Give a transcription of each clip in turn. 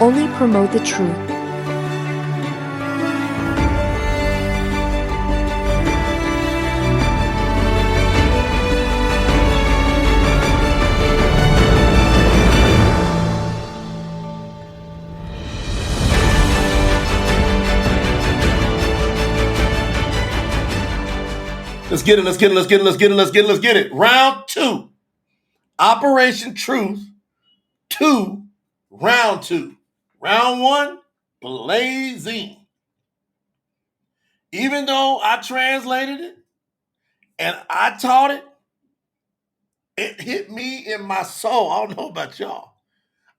only promote the truth. Let's get it. Round 2. Operation Truth 2, round 2. Round 1, blazing. Even though I translated it and I taught it, it hit me in my soul. I don't know about y'all.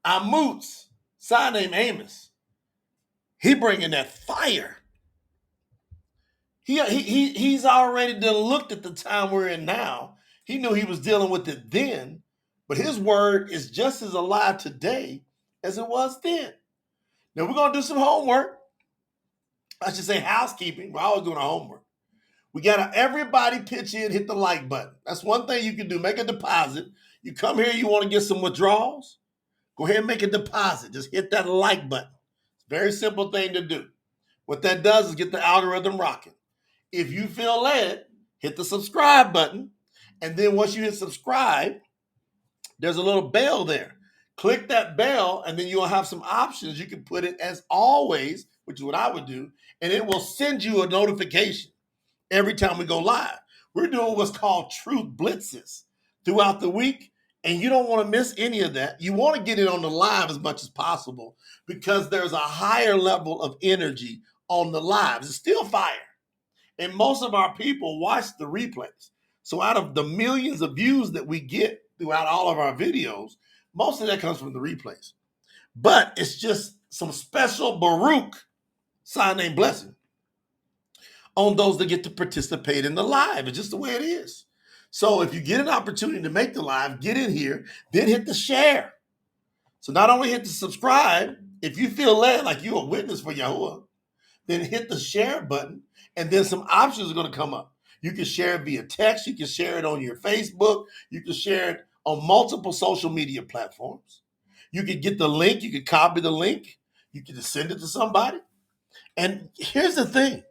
Amuts, son named Amos, he bringing that fire. He's already done looked at the time we're in now. He knew he was dealing with it then, but his word is just as alive today as it was then. Now we're going to do some homework. I should say housekeeping. We're always doing our homework. We got to everybody pitch in, hit the like button. That's one thing you can do. Make a deposit. You come here, you want to get some withdrawals, go ahead and make a deposit. Just hit that like button. It's a very simple thing to do. What that does is get the algorithm rocking. If you feel led, hit the subscribe button. And then once you hit subscribe, there's a little bell there. Click that bell, and then you'll have some options. You can put it as always, which is what I would do, and it will send you a notification every time we go live. We're doing what's called truth blitzes throughout the week, and you don't want to miss any of that. You want to get it on the live as much as possible because there's a higher level of energy on the lives. It's still fire. And most of our people watch the replays. So out of the millions of views that we get throughout all of our videos, most of that comes from the replays. But it's just some special Baruch, sign name blessing, on those that get to participate in the live. It's just the way it is. So if you get an opportunity to make the live, get in here, then hit the share. So not only hit the subscribe, if you feel led like you're a witness for Yahuwah, then hit the share button, and then some options are going to come up. You can share it via text. You can share it on your Facebook. You can share it on multiple social media platforms. You can get the link. You can copy the link. You can just send it to somebody. And here's the thing.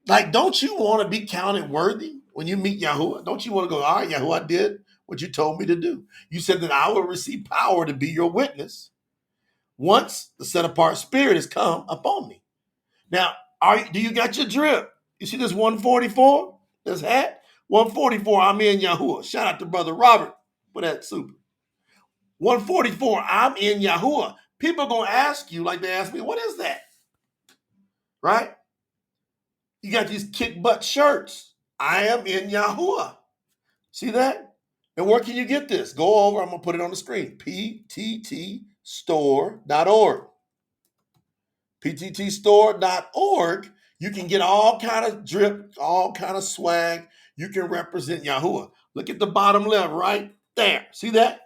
Like, don't you want to be counted worthy when you meet Yahuwah? Don't you want to go, all right, Yahuwah, I did what you told me to do. You said that I will receive power to be your witness once the set-apart spirit has come upon me. Now, do you got your drip? You see this 144? This hat? 144, I'm in Yahuwah. Shout out to Brother Robert for that super. 144, I'm in Yahuwah. People are going to ask you, like they asked me, what is that? Right? You got these kick butt shirts. I am in Yahuwah. See that? And where can you get this? Go over, I'm going to put it on the screen. PTTStore.org. PTTStore.org. You can get all kind of drip, all kind of swag. You can represent Yahuwah. Look at the bottom left right there. See that?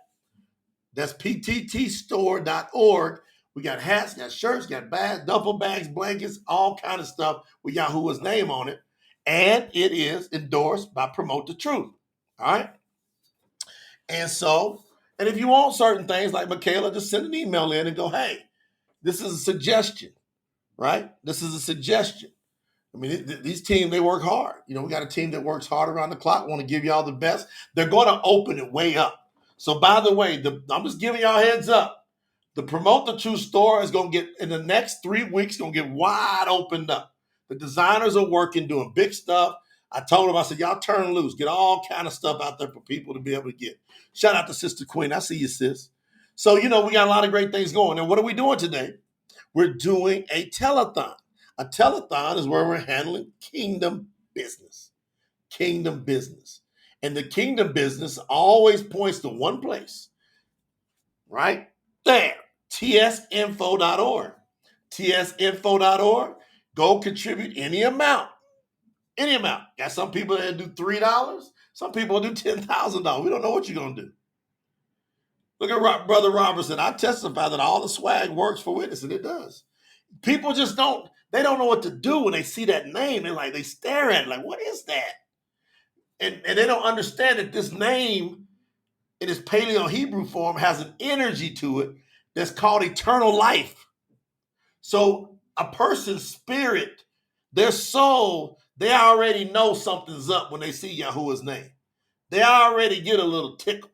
That's PTTStore.org. We got hats, got shirts, got bags, duffel bags, blankets, all kind of stuff with Yahuwah's name on it. And it is endorsed by Promote the Truth. All right? And if you want certain things like Michaela, just send an email in and go, hey, this is a suggestion, right? This is a suggestion. I mean, these teams, they work hard. You know, we got a team that works hard around the clock, want to give y'all the best. They're going to open it way up. So, by the way, I'm just giving y'all a heads up. The Promote the Truth store is going to get, in the next 3 weeks, going to get wide opened up. The designers are working, doing big stuff. I told them, I said, y'all turn loose. Get all kind of stuff out there for people to be able to get. Shout out to Sister Queen. I see you, sis. So, you know, we got a lot of great things going. And what are we doing today? We're doing a telethon. A telethon is where we're handling kingdom business. Kingdom business. And the kingdom business always points to one place. Right there. tsinfo.org. tsinfo.org. Go contribute any amount. Any amount. Got some people that do $3. Some people do $10,000. We don't know what you're going to do. Look at Brother Robertson. I testify that all the swag works for witness, and it does. People just don't know what to do when they see that name. They stare at it like, what is that? And they don't understand that this name in its Paleo Hebrew form has an energy to it that's called eternal life. So a person's spirit, their soul, they already know something's up when they see Yahuwah's name. They already get a little tickle,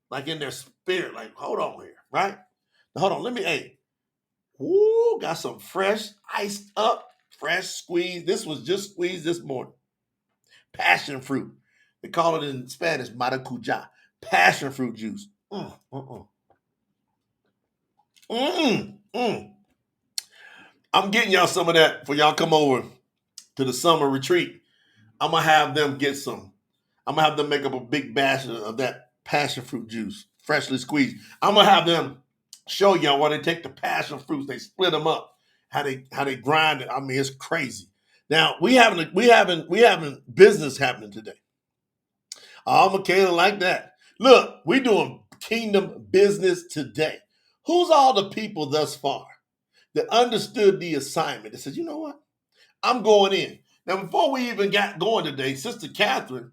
like in their spirit, like, hold on here, right? Now, hold on, let me, hey, woo, got some fresh, iced up, fresh squeeze. This was just squeezed this morning. Passion fruit. They call it in Spanish, maracuja. Passion fruit juice. I'm getting y'all some of that for y'all come over to the summer retreat. I'm going to have them get some. I'm going to have them make up a big batch of that passion fruit juice, freshly squeezed. I'm going to have them show y'all why they take the passion fruits, they split them up, how they grind it. I mean, it's crazy. Now, we having business happening today. Oh, Michaela, like that. Look, we doing kingdom business today. Who's all the people thus far that understood the assignment? That said, you know what? I'm going in. Now, before we even got going today, Sister Catherine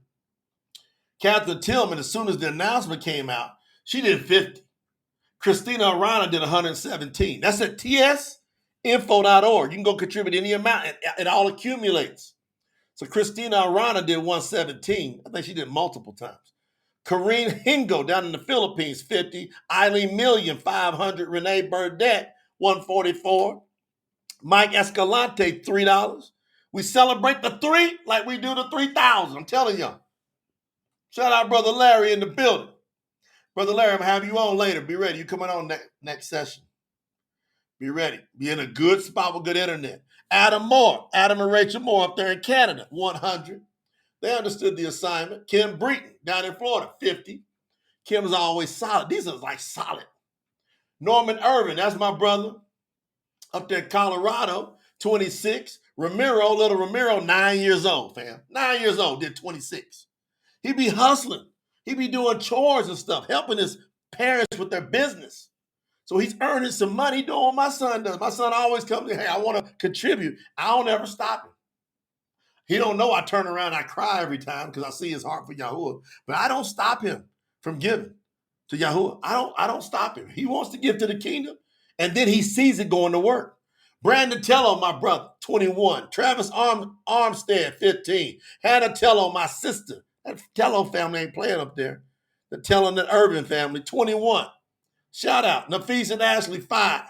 Tillman, as soon as the announcement came out, she did 50. Christina Arana did 117. That's at tsinfo.org. You can go contribute any amount. It all accumulates. So Christina Arana did 117. I think she did multiple times. Corrine Hingo down in the Philippines, 50. Eileen Million, 500. Renee Burdette, 144. Mike Escalante, $3. We celebrate the 3 like we do the 3,000. I'm telling y'all. Shout out Brother Larry in the building. Brother Larry, I'm going to have you on later. Be ready. You coming on next session. Be ready. Be in a good spot with good internet. Adam and Rachel Moore up there in Canada, 100. They understood the assignment. Kim Breton down in Florida, 50. Kim's always solid. These are like solid. Norman Irvin, that's my brother, up there in Colorado, 26. Little Ramiro, 9 years old, fam. 9 years old, did 26. He be hustling. He be doing chores and stuff, helping his parents with their business. So he's earning some money doing what my son does. My son always comes in, hey, I want to contribute. I don't ever stop him. He don't know I turn around and I cry every time because I see his heart for Yahuwah. But I don't stop him from giving to Yahuwah. I don't stop him. He wants to give to the kingdom, and then he sees it going to work. Brandon Tello, my brother, 21. Travis Armstead, 15. Hannah Tello, my sister. That Tello family ain't playing up there. The Tello and the Irvin family, 21. Shout out. Nafis and Ashley, 5.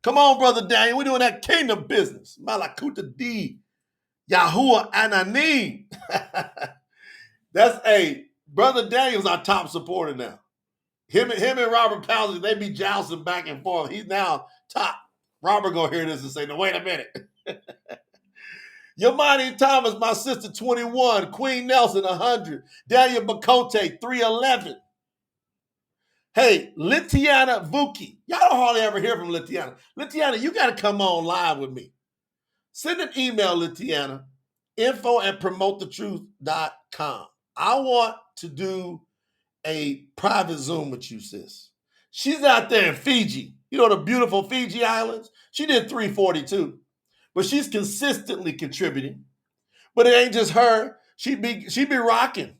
Come on, Brother Daniel. We're doing that kingdom business. Malakuta D. Yahuwah Anani. That's Brother Daniel's our top supporter now. Him and Robert Powell, they be jousting back and forth. He's now top. Robert gonna hear this and say, no, wait a minute. Yamani Thomas, my sister, 21. Queen Nelson, 100. Daniel Bakote, 311. Hey, Litiana Vuki. Y'all don't hardly ever hear from Litiana. Litiana, you got to come on live with me. Send an email, Litiana, info@promotethetruth.com. I want to do a private Zoom with you, sis. She's out there in Fiji. You know the beautiful Fiji Islands? She did 342, but she's consistently contributing. But it ain't just her. She be rocking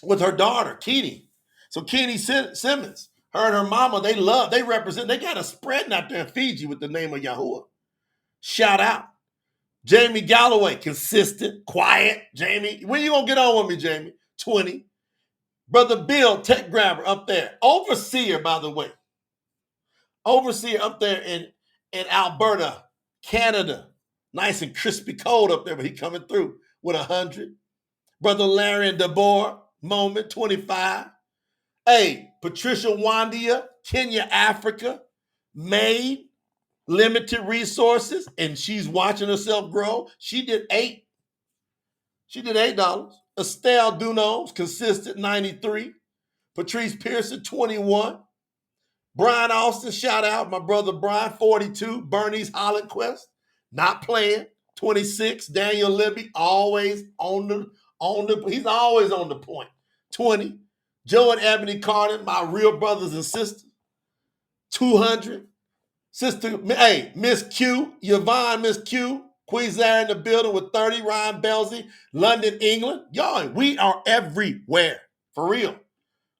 with her daughter, Keenie. So Keenie Simmons, her and her mama, they represent, they got a spreading out there in Fiji with the name of Yahuwah. Shout out. Jamie Galloway, consistent, quiet. Jamie, when you gonna get on with me, Jamie? 20. Brother Bill, tech grabber up there. Overseer, by the way. Overseer up there in Alberta, Canada. Nice and crispy cold up there, but he coming through with 100. Brother Larry and Deborah, Moment, 25. Hey, Patricia Wandia, Kenya, Africa, Maine, limited resources, and she's watching herself grow. She did 8. She did $8. Estelle Dunos, consistent, 93. Patrice Pearson, 21. Brian Austin, shout out. My brother Brian, 42. Bernice Hollandquist, not playing, 26. Daniel Libby, always he's always on the point, 20. Joe and Ebony Carden, my real brothers and sisters, 200. Sister, hey, Miss Q, Yvonne, Miss Q, Queensland in the building with 30. Ryan Belzy, London, England. Y'all, we are everywhere, for real.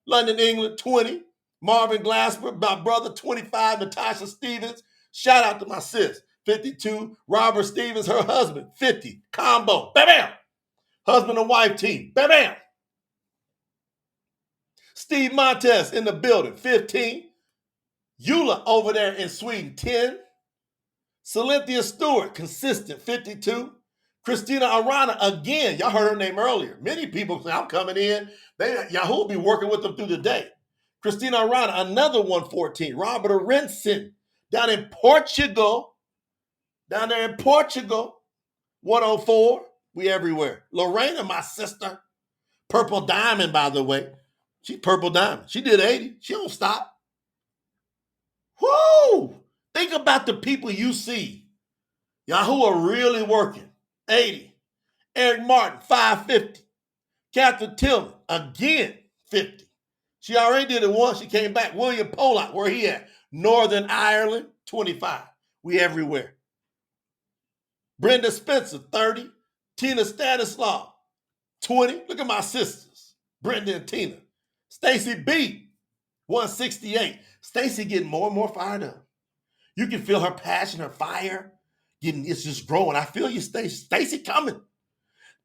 London, England, 20. Marvin Glasper, my brother, 25. Natasha Stevens, shout out to my sis, 52. Robert Stevens, her husband, 50. Combo, bam, bam. Husband and wife team, bam, bam. Steve Montez in the building, 15. Eula over there in Sweden, 10. Cynthia Stewart, consistent, 52. Christina Arana, again, y'all heard her name earlier. Many people say, I'm coming in. Yahuwah will be working with them through the day. Christina Arana, another 114. Robert Arenson, down in Portugal. 104. We everywhere. Lorena, my sister. Purple Diamond, by the way. She's Purple Diamond. She did 80. She don't stop. Whoo! Think about the people you see. Yahuwah really working. 80. Eric Martin, 550. Catherine Tillman, again, 50. She already did it once. She came back. William Pollock, where he at? Northern Ireland, 25. We everywhere. Brenda Spencer, 30. Tina Stanislaw, 20. Look at my sisters, Brenda and Tina. Stacy B, 168. Stacy getting more and more fired up. You can feel her passion, her fire. It's just growing. I feel you, Stacy. Stacy coming.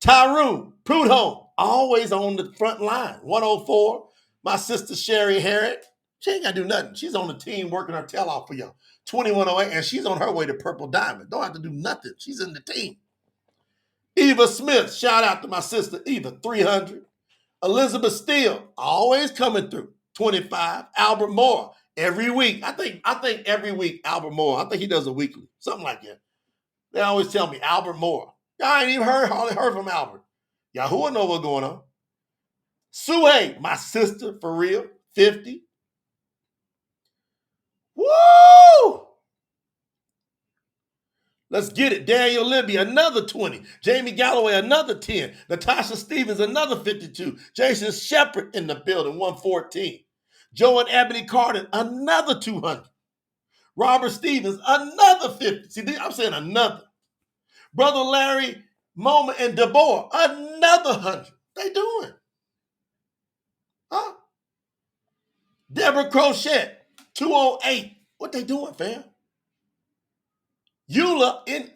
Tyrone Prudhomme, always on the front line. 104. My sister Sherry Herrick. She ain't got to do nothing. She's on the team working her tail off for y'all. 2108, and she's on her way to Purple Diamond. Don't have to do nothing. She's in the team. Eva Smith, shout out to my sister Eva, 300. Elizabeth Steele, always coming through, 25. Albert Moore, every week. I think every week, Albert Moore. I think he does a weekly, something like that. They always tell me, Albert Moore. I ain't even hardly heard from Albert. Yahuwah know what's going on. Suhay, my sister, for real, 50. Woo! Let's get it. Daniel Libby, another 20. Jamie Galloway, another 10. Natasha Stevens, another 52. Jason Shepard in the building, 114. Joe and Ebony Carter, another 200. Robert Stevens, another 50. See, I'm saying another. Brother Larry Moma and DeBoer, another 100. They doing. Huh? Deborah Crochet, 208. What they doing, fam? Eula in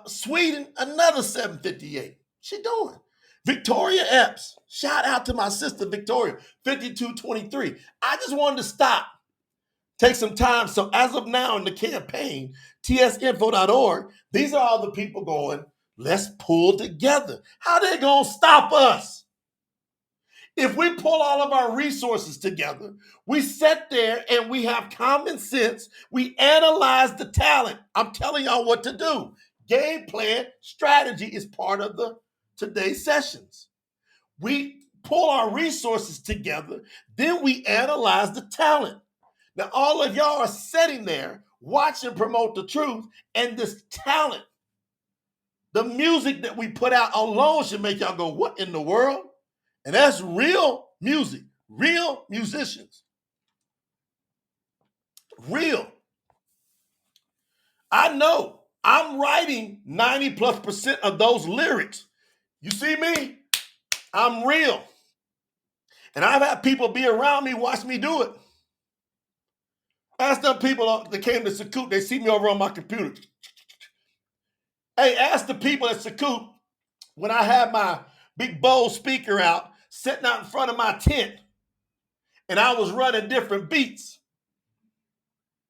Sweden, another 758. She doing. Victoria Epps, shout out to my sister Victoria, 5223. I just wanted to stop, take some time. So as of now in the campaign, tsinfo.org, these are all the people going, let's pull together. How they gonna stop us? If we pull all of our resources together, we sit there and we have common sense, we analyze the talent. I'm telling y'all what to do. Game plan, strategy is part of today's sessions. We pull our resources together, then we analyze the talent. Now, all of y'all are sitting there watching Promote the Truth, and this talent, the music that we put out alone should make y'all go, what in the world? And that's real music, real musicians. Real. I know I'm writing 90+% of those lyrics. You see me? I'm real. And I've had people be around me, watch me do it. Ask them people that came to Sakut, they see me over on my computer. Hey, ask the people at Sakut when I had my big bowl speaker out, sitting out in front of my tent, and I was running different beats.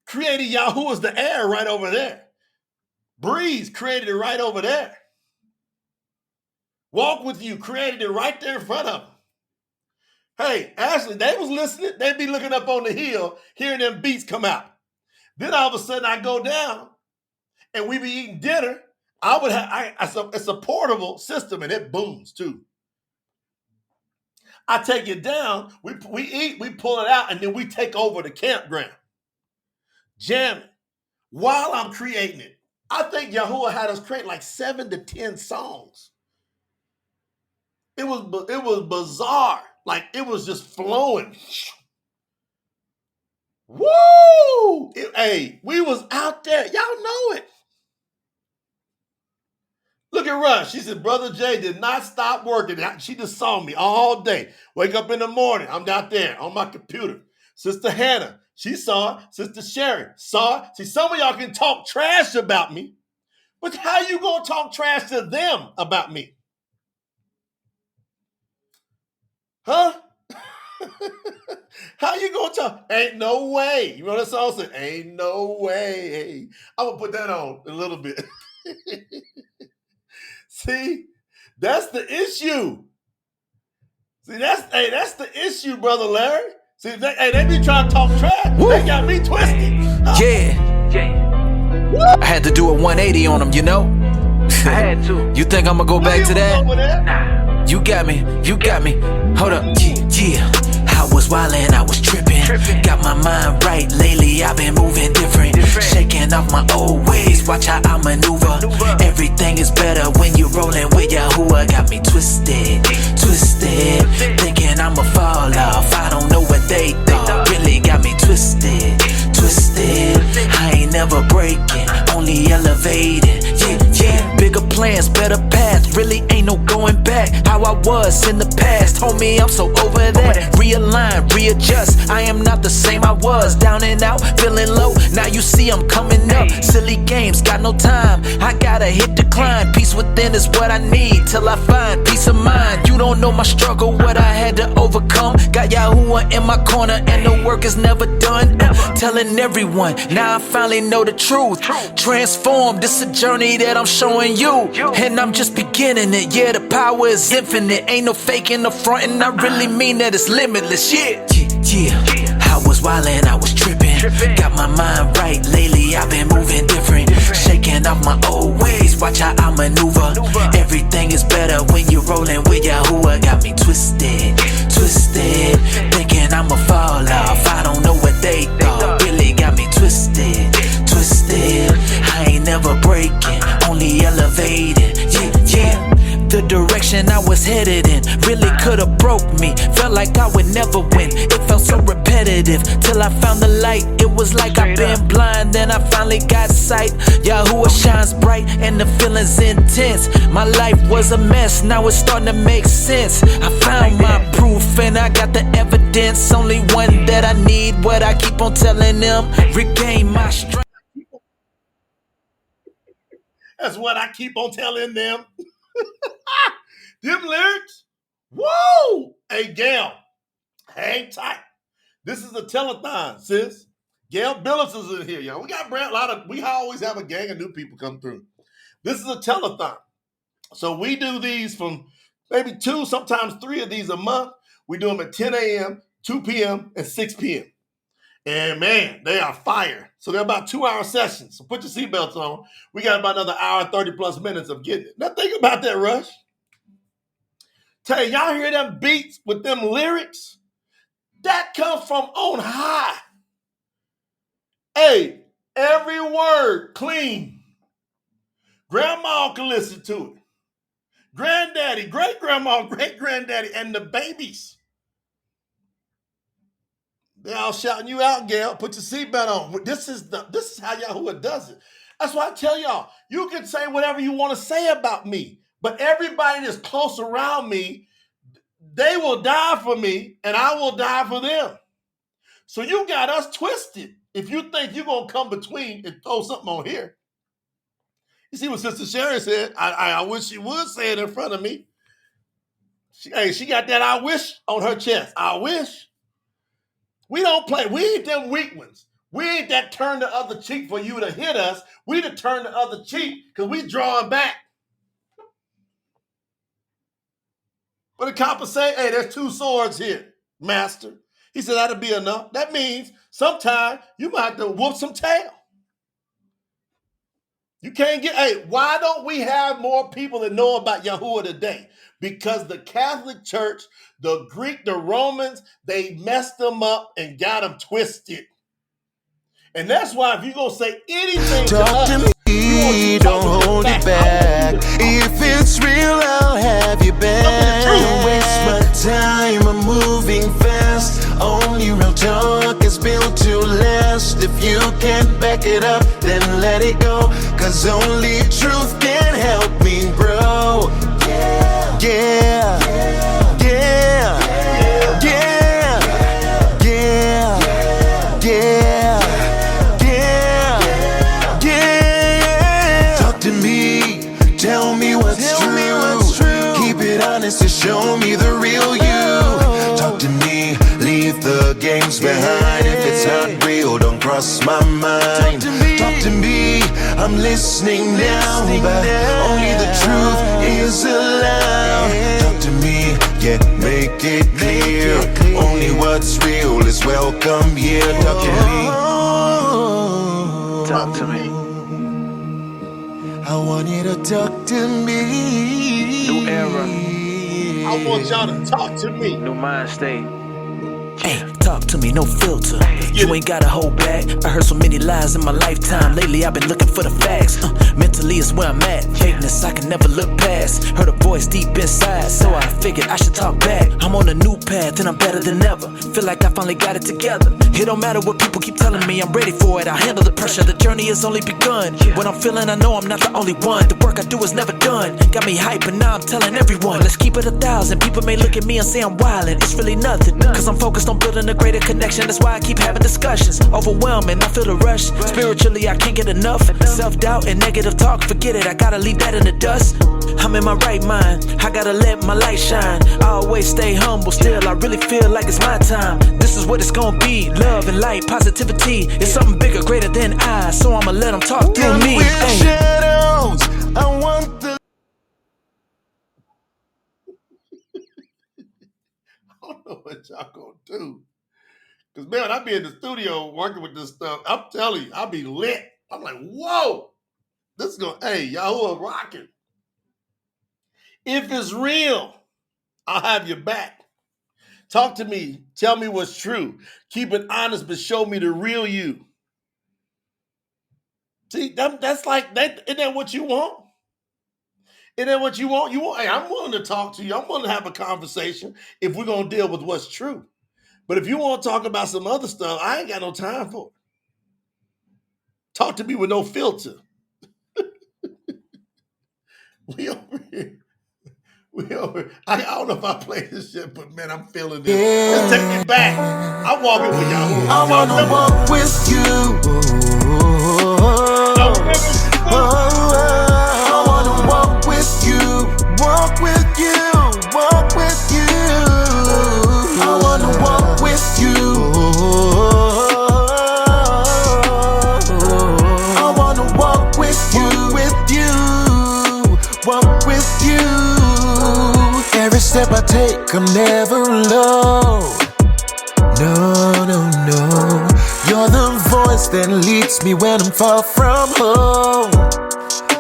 Created Yahuwah's the air right over there. Breeze created it right over there. Walk with You created it right there in front of them. Hey, Ashley, they was listening. They'd be looking up on the hill, hearing them beats come out. Then all of a sudden I go down and we be eating dinner. It's a portable system and it booms too. I take it down, we eat, we pull it out, and then we take over the campground. Jamming while I'm creating it. I think Yahuwah had us create like 7 to 10 songs. It was bizarre. Like it was just flowing. Woo! Hey, we was out there. Y'all know it. Look at Rush. She said, Brother Jay did not stop working. She just saw me all day. Wake up in the morning. I'm out there on my computer. Sister Hannah, she saw it. Sister Sherry saw it. See, some of y'all can talk trash about me, but how you gonna talk trash to them about me? Huh? How you gonna talk? Ain't no way. You know that song said, ain't no way. I'm gonna put that on a little bit. See, that's the issue. See, that's the issue, Brother Larry. See, they be trying to talk trash. Woo. They got me twisted. Yeah. I had to do a 180 on them, you know? I had to. You think I'm gonna go back to that? Nah. You got me. Hold up. Yeah. I was wildin', I was trippin'. Got my mind right lately, I've been moving different. Shaking off my old ways, watch how I maneuver. Everything is better when you rollin' with Yahuwah. Got me twisted, thinking I'ma fall off. I don't know what they thought, really got me twisted. I ain't never breaking, only elevating. Yeah, bigger plans, better path, really ain't no going back. How I was in the past, homie, I'm so over that. Realign, readjust, I am not the same I was. Down and out, feeling low, now you see I'm coming up. Silly games, got no time, I gotta hit decline. Peace within is what I need, till I find peace of mind. You don't know my struggle, what I had to overcome. Got Yahuwah in my corner, and the work is never done. Telling everyone, now I finally know the truth. Transformed, this a journey that I'm showing you, and I'm just beginning it. Yeah, the power is infinite, ain't no faking the front, and I really mean that it's limitless. Yeah. I was wildin', I was trippin'. Got my mind right lately, I've been moving different. Shaking off my old ways, watch how I maneuver. Everything is better when you're rolling with Yahuwah. Got me twisted, thinking I'ma fall off. I don't know what they thought, really got me twisted. I ain't never breaking, only elevating. Yeah. The direction I was headed in really could've broke me. Felt like I would never win. It felt so repetitive till I found the light. It was like I've been blind, then I finally got sight. Yahuwah shines bright and the feeling's intense. My life was a mess, now it's starting to make sense. I found my proof and I got the evidence. Only one that I need, what I keep on telling them. Regain my strength. That's what I keep on telling them. Them lyrics, whoa! Hey, Gail, hang tight. This is a telethon, sis. Gail Billis is in here, y'all. We always have a gang of new people come through. This is a telethon. So we do these from maybe 2, sometimes 3 of these a month. We do them at 10 a.m., 2 p.m., and 6 p.m. And man, they are fire. So they're about 2-hour sessions. So put your seatbelts on. We got about another hour and 30 plus minutes of getting it. Now think about that, Rush. Tell you, y'all hear them beats with them lyrics? That comes from on high. Hey, every word clean. Grandma can listen to it. Granddaddy, great-grandma, great-granddaddy, and the babies. They're all shouting you out, Gail. Put your seatbelt on. This is how Yahuwah does it. That's why I tell y'all, you can say whatever you want to say about me, but everybody that's close around me, they will die for me, and I will die for them. So you got us twisted if you think you're going to come between and throw something on here. You see what Sister Sherry said? I wish she would say it in front of me. She got that I wish on her chest. I wish. We don't play. We ain't them weak ones. We ain't that turn the other cheek for you to hit us. We to turn the other cheek because we drawing back. But the copper say, hey, there's 2 swords here, master. He said that'll be enough. That means sometime you might have to whoop some tail. You can't hey, why don't we have more people that know about Yahuwah today? Because the Catholic Church, the Greek, the Romans, they messed them up and got them twisted. And that's why if you're going to say anything to us, don't hold it back. If it's real, I'll have you back. Don't waste my time, I'm moving fast. Only real talk is built to last. If you can't back it up, then let it go. Cause only truth can help me, bro. Yeah, yeah, yeah, yeah, yeah, yeah. to me, tell me what's true. Keep it honest and show me the real you. Talk to me, leave the games behind. If it's not real, don't cross my mind. Talk to me, I'm listening now, but only the truth is allowed. Talk to me, yeah, make it clear. Only what's real is welcome here. Talk to me. Talk to me. I want you to talk to me. New era. I want y'all to talk to me. New mind state. Hey, talk to me, no filter. You ain't gotta hold back. I heard so many lies in my lifetime. Lately I've been looking for the facts. Mentally is where I'm at. Fakeness I can never look past. Heard a voice deep inside, so I figured I should talk back. I'm on a new path and I'm better than ever. Feel like I finally got it together. It don't matter what people keep telling me, I'm ready for it. I handle the pressure, the journey has only begun. What I'm feeling, I know I'm not the only one. The work I do is never done. Got me hype and now I'm telling everyone. Let's keep it 1,000. People may look at me and say I'm wildin'. It's really nothing, cause I'm focused on building a greater connection. That's why I keep having discussions. Overwhelming, I feel the rush. Spiritually, I can't get enough. Self-doubt and negative talk, forget it. I gotta leave that in the dust. I'm in my right mind, I gotta let my light shine. I always stay humble, still I really feel like it's my time. This is what it's gonna be, love and light, positivity. It's something bigger, greater than I, so I'ma let them talk through me. Shadows, I want the I don't know what y'all gonna do. Because, man, I be in the studio working with this stuff. I'm telling you, I be lit. I'm like, whoa, this is going to, hey, Yahuwah rocking. If it's real, I'll have your back. Talk to me. Tell me what's true. Keep it honest, but show me the real you. See, that's like, isn't that what you want? Isn't that what you want? Hey, I'm willing to talk to you. I'm willing to have a conversation if we're going to deal with what's true. But if you want to talk about some other stuff, I ain't got no time for it. Talk to me with no filter. We over here. I don't know if I play this shit, but man, I'm feeling this. Let's take me back. I'm walking with Yahuwah. I wanna walk with you. I wanna walk with you. Walk with you. Walk with you. I wanna walk with you. I wanna walk with you. Walk with you. Every step I take, I'm never alone. No, no, no. You're the voice that leads me when I'm far from home.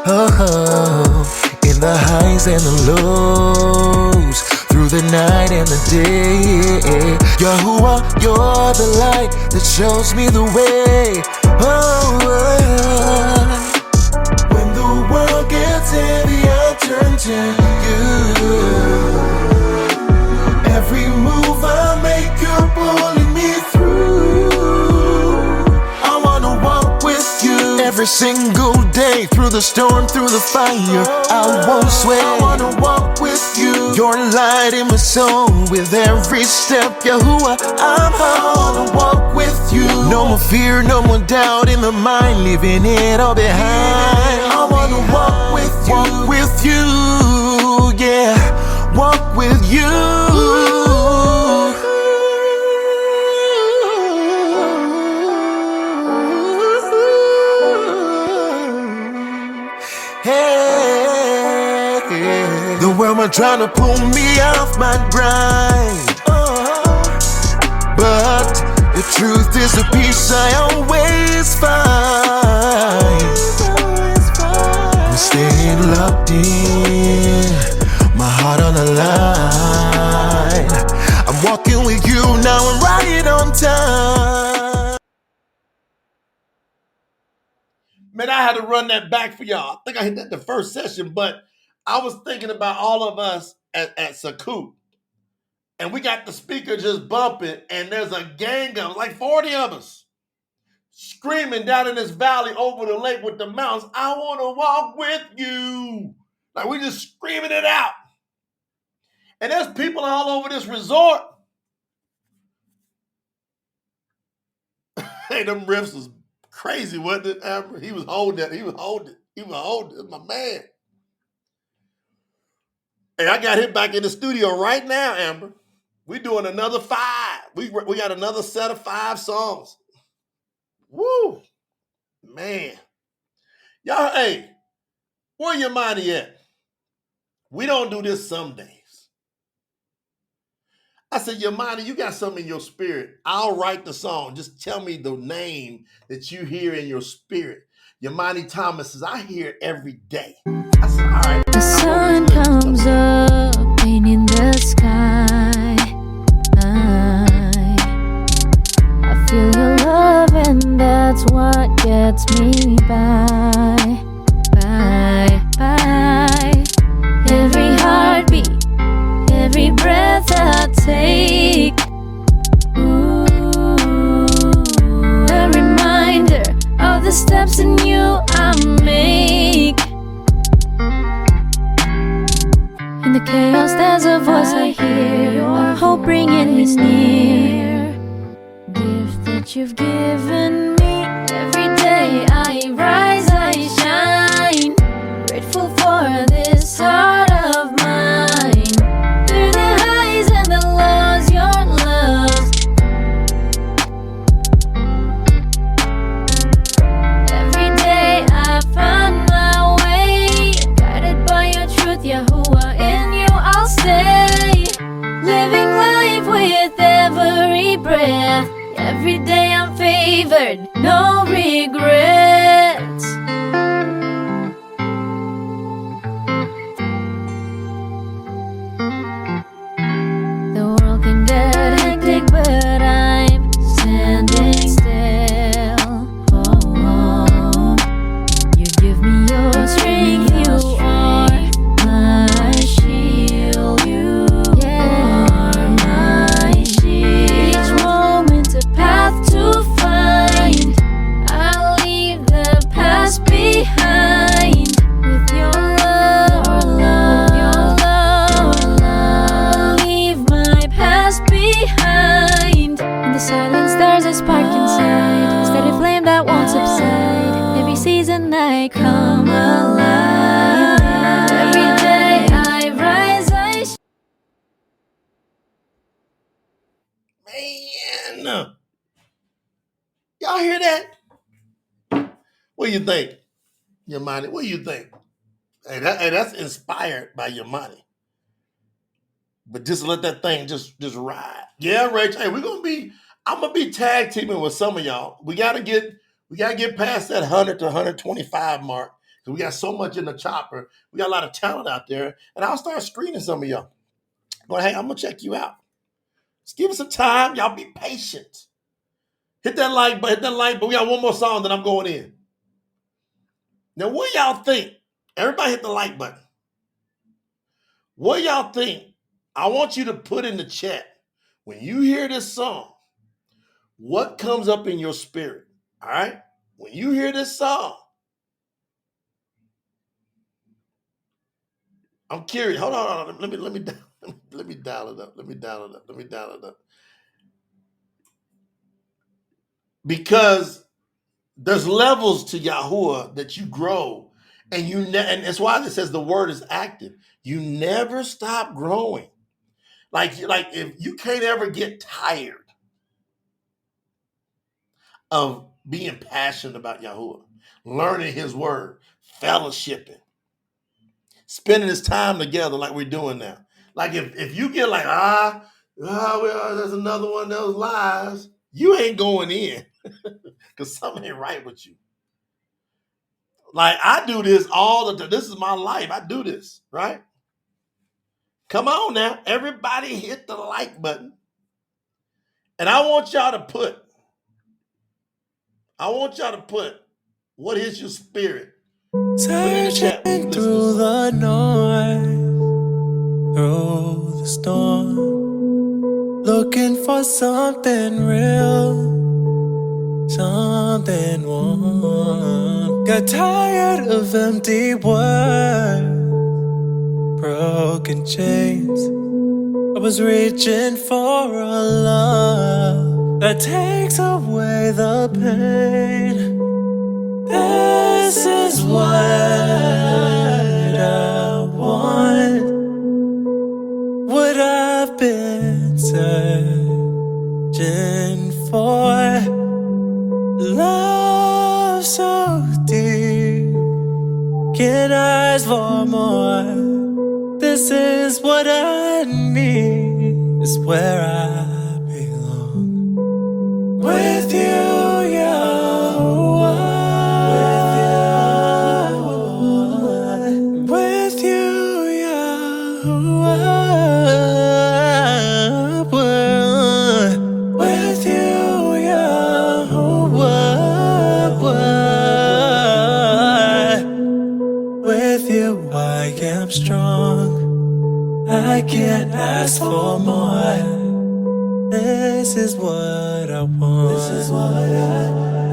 Oh, in the highs and the lows, through the night and the day. Yahuwah, you're the light that shows me the way. When the world gets heavy, I turn to you. Every move I make, you're pulling me through. I wanna walk with you every single day, through the storm, through the fire. I won't sway. I wanna walk with you. Your light in my soul with every step, Yahuwah. I wanna walk with you. No more fear, no more doubt in the mind, leaving it all behind. I wanna walk with you, yeah, walk with you. The world might try to pull me off my grind, but the truth is a peace I always find. I'm staying locked in, my heart on the line. I'm walking with you now, I'm right on time. Man, I had to run that back for y'all. I think I hit that the first session, but I was thinking about all of us at Sakut. And we got the speaker just bumping, and there's a gang of like 40 of us screaming down in this valley over the lake with the mountains, I want to walk with you. Like we just screaming it out. And there's people all over this resort. Hey, them riffs was crazy, wasn't it, Amber? He was holding that. He was holding it. He my man. Hey, I got him back in the studio right now, Amber. We doing another 5. We got another set of 5 songs. Woo, man. Y'all, hey, where your money at? We don't do this some days. I said, Yamani, you got something in your spirit. I'll write the song. Just tell me the name that you hear in your spirit. Yamani Thomas says, I hear it every day. I said, all right. The sun comes up, painting the sky. I feel your love and that's what gets me by. Every heartbeat, every breath I take, a reminder of the steps in you I make. In the chaos there's a voice I hear, your hope bringing me near. Gift that you've given me, every day I rise, I shine. Grateful for this heart of mine. Through the highs and the lows, your love. Every day I find my way, guided by your truth, Yahuwah. In you I'll stay, living life with every breath. Every day I'm favored, no regrets. The world can get hectic, but I'm standing still. Oh, you give me your strength, you are my shield. You are my shield. Each moment a path to find. I'll leave the past behind. With your love, I'll leave my past behind. In the silence there's a spark inside, steady flame that won't subside. Every season I come alive. Every day I rise, I Man, y'all hear that? What do you think, Yamani? What do you think? Hey, that's inspired by Yamani. But just let that thing just ride. Yeah, Rachel. Hey, I'm gonna be tag teaming with some of y'all. We gotta get past that 100 to 125 mark. Because we got so much in the chopper. We got a lot of talent out there. And I'll start screening some of y'all. But hey, I'm gonna check you out. Just give us some time. Y'all be patient. Hit that like button. We got one more song, then I'm going in. Now, what y'all think? Everybody hit the like button. What y'all think? I want you to put in the chat, when you hear this song, what comes up in your spirit? All right? When you hear this song, I'm curious. Hold on. Let me dial it up. Because there's levels to Yahuwah that you grow, and and that's why it says the word is active. You never stop growing. Like if you can't ever get tired of being passionate about Yahuwah, learning his word, fellowshipping, spending his time together like we're doing now. Like if you get like, well, there's another one of those lies, you ain't going in because something ain't right with you. Like I do this all the time. This is my life. I do this, right? Come on now. Everybody hit the like button. And I want y'all to put what is your spirit? Searching through the noise, through the storm, looking for something real, something warm. Got tired of empty words, broken chains. I was reaching for a love that takes away the pain. This is what so deep. Can I ask for more? This is what I need. It's where I belong. With you, Yahuwah. With you, Yahuwah. With you, Yahuwah. With you, I am strong. I can't ask for more. This is what I want. This is what I,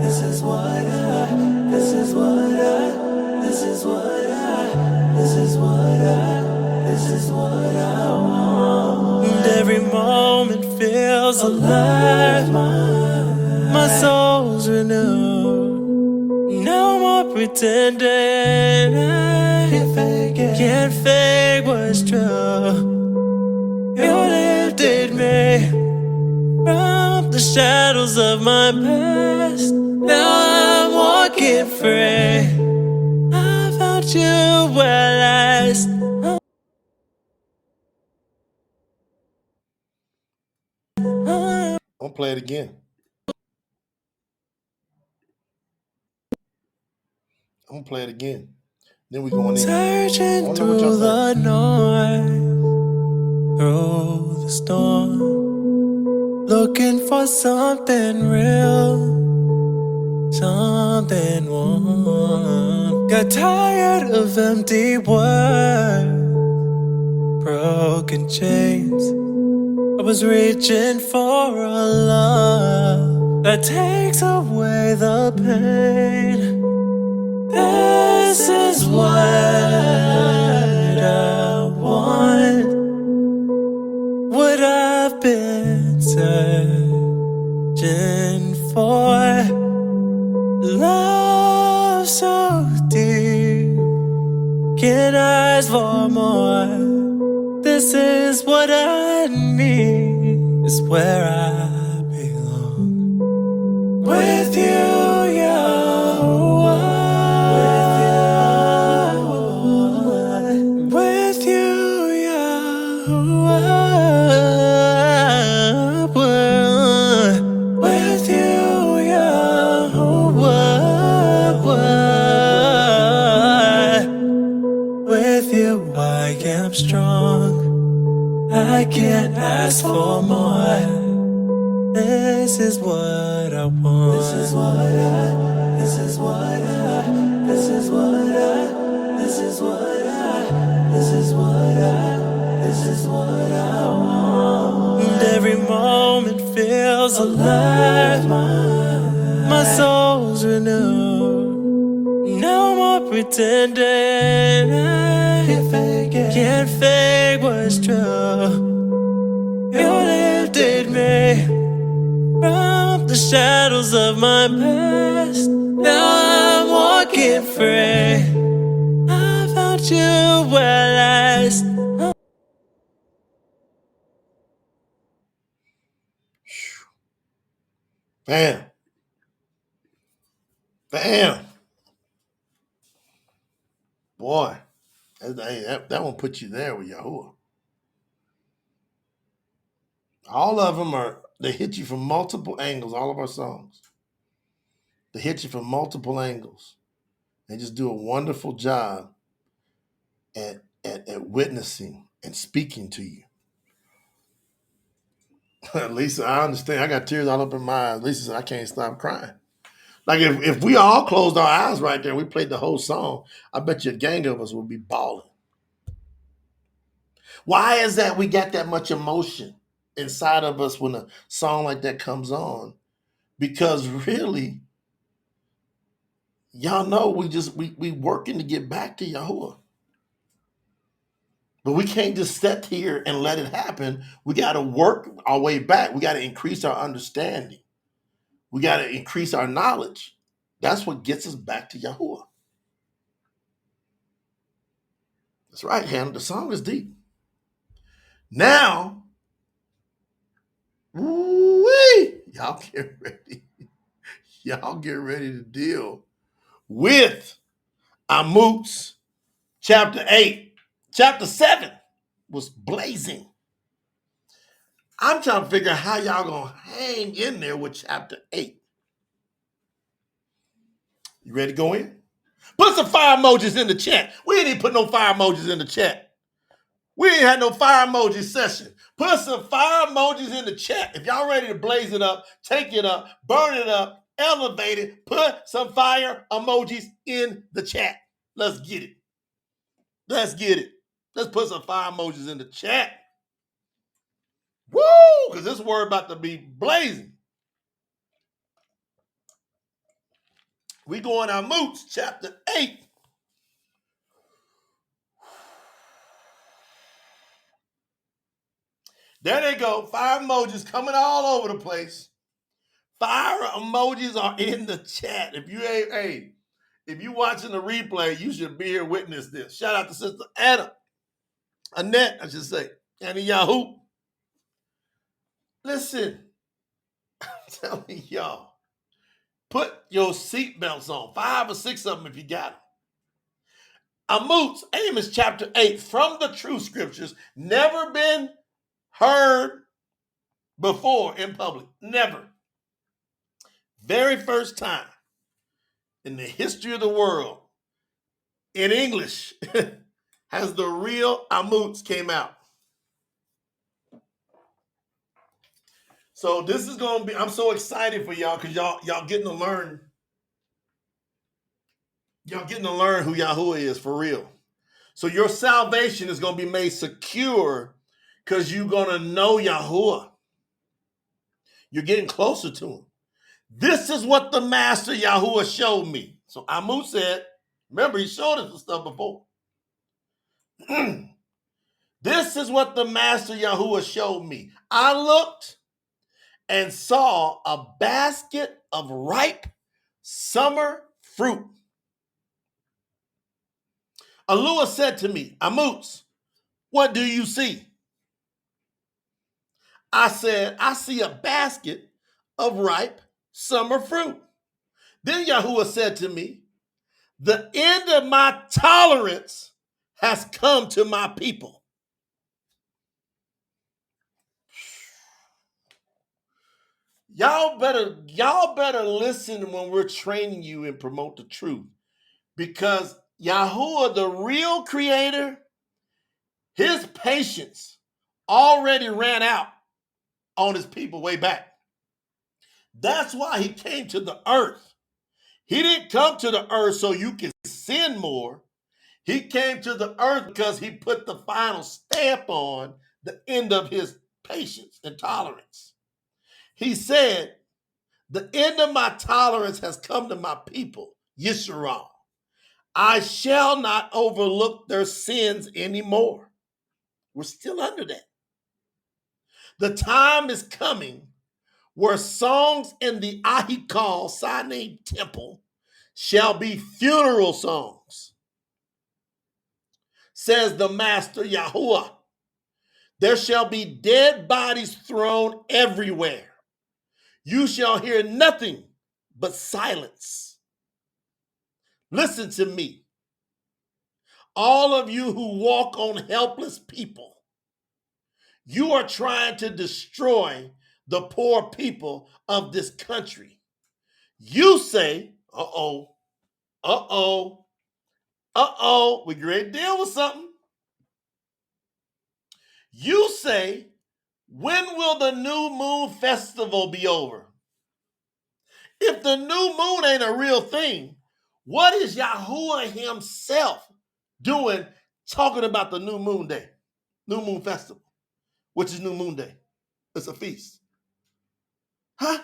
this is what I, this is what I, this is what I, this is what I, this is what I want. And every moment feels alive. My soul's renewed. No more pretending. Can't fake what's true. You lifted me from the shadows of my past. Now I'm walking free. I found you at last. I'm gonna play it again. I'm gonna play it again. Then we going in. Searching through the noise, through the storm, looking for something real, something warm. Got tired of empty words, broken chains. I was reaching for a love that takes away the pain. This is what I want, what I've been searching for. Love so deep, can I ask for more? This is what I need, it's where I belong. With you, Yahuwah. With you, Yahuwah. With you, Yahuwah. With you, I am strong. I can't ask for more. This is what I want. This is what I, this is what I, this is what I, this is what I, this is what I, this is what I want. And every moment feels alive. My soul's renewed. No more pretending. Can't fake what's true. You lifted me from the shadows of my past. Now I'm walking free. I found you at last. Bam. Bam. Boy, that one put you there with Yahuwah. All of them they hit you from multiple angles, all of our songs. They hit you from multiple angles. They just do a wonderful job at witnessing and speaking to you. Lisa, I understand. I got tears all up in my eyes. Lisa said, I can't stop crying. Like if we all closed our eyes right there and we played the whole song, I bet you a gang of us would be bawling. Why is that we got that much emotion inside of us when a song like that comes on? Because really, y'all know we working to get back to Yahuwah. But we can't just sit here and let it happen. We got to work our way back. We got to increase our understanding. We got to increase our knowledge. That's what gets us back to Yahuwah. That's right, Hannah. The song is deep. Now, woo-wee, y'all get ready. Y'all get ready to deal with Amuts, chapter 8. Chapter 7 was blazing. I'm trying to figure out how y'all going to hang in there with chapter 8. You ready to go in? Put some fire emojis in the chat. We ain't even put no fire emojis in the chat. We ain't had no fire emoji session. Put some fire emojis in the chat. If y'all ready to blaze it up, take it up, burn it up, elevate it, put some fire emojis in the chat. Let's get it. Let's get it. Let's put some fire emojis in the chat. Woo! Because this word about to be blazing. We going on Amuts, chapter 8. There they go. Fire emojis coming all over the place. Fire emojis are in the chat. If you ain't, hey, if you watching the replay, you should be here witness this. Shout out to Sister Annette, I should say, Annie Yahoo. Listen, I'm telling y'all, put your seatbelts on. 5 or 6 of them if you got them. Amuts, Amos chapter 8, from the True Scriptures, never been heard before in public. Never. Very first time in the history of the world, in English, has the real Amuts came out. So this is going to be, I'm so excited for y'all because y'all getting to learn. Y'all getting to learn who Yahuwah is for real. So your salvation is going to be made secure because you're going to know Yahuwah. You're getting closer to him. This is what the master Yahuwah showed me. So Amut said, remember he showed us the stuff before. This is what the master Yahuwah showed me. I looked and saw a basket of ripe summer fruit. Alua said to me, Amuts, what do you see? I said, I see a basket of ripe summer fruit. Then Yahuwah said to me, the end of my tolerance has come to my people. Y'all better listen when we're training you and promote the truth. Because Yahuwah, the real creator, his patience already ran out on his people way back. That's why he came to the earth. He didn't come to the earth so you can sin more. He came to the earth because he put the final stamp on the end of his patience and tolerance. He said, the end of my tolerance has come to my people, Yisharal. I shall not overlook their sins anymore. We're still under that. The time is coming where songs in the Ahikal Sinai temple shall be funeral songs, says the master Yahuwah. There shall be dead bodies thrown everywhere. You shall hear nothing but silence. Listen to me. All of you who walk on helpless people, you are trying to destroy the poor people of this country. You say, we great deal with something. You say, when will the new moon festival be over? If the new moon ain't a real thing, what is Yahuwah himself doing talking about the new moon day, new moon festival, which is new moon day? It's a feast. Huh?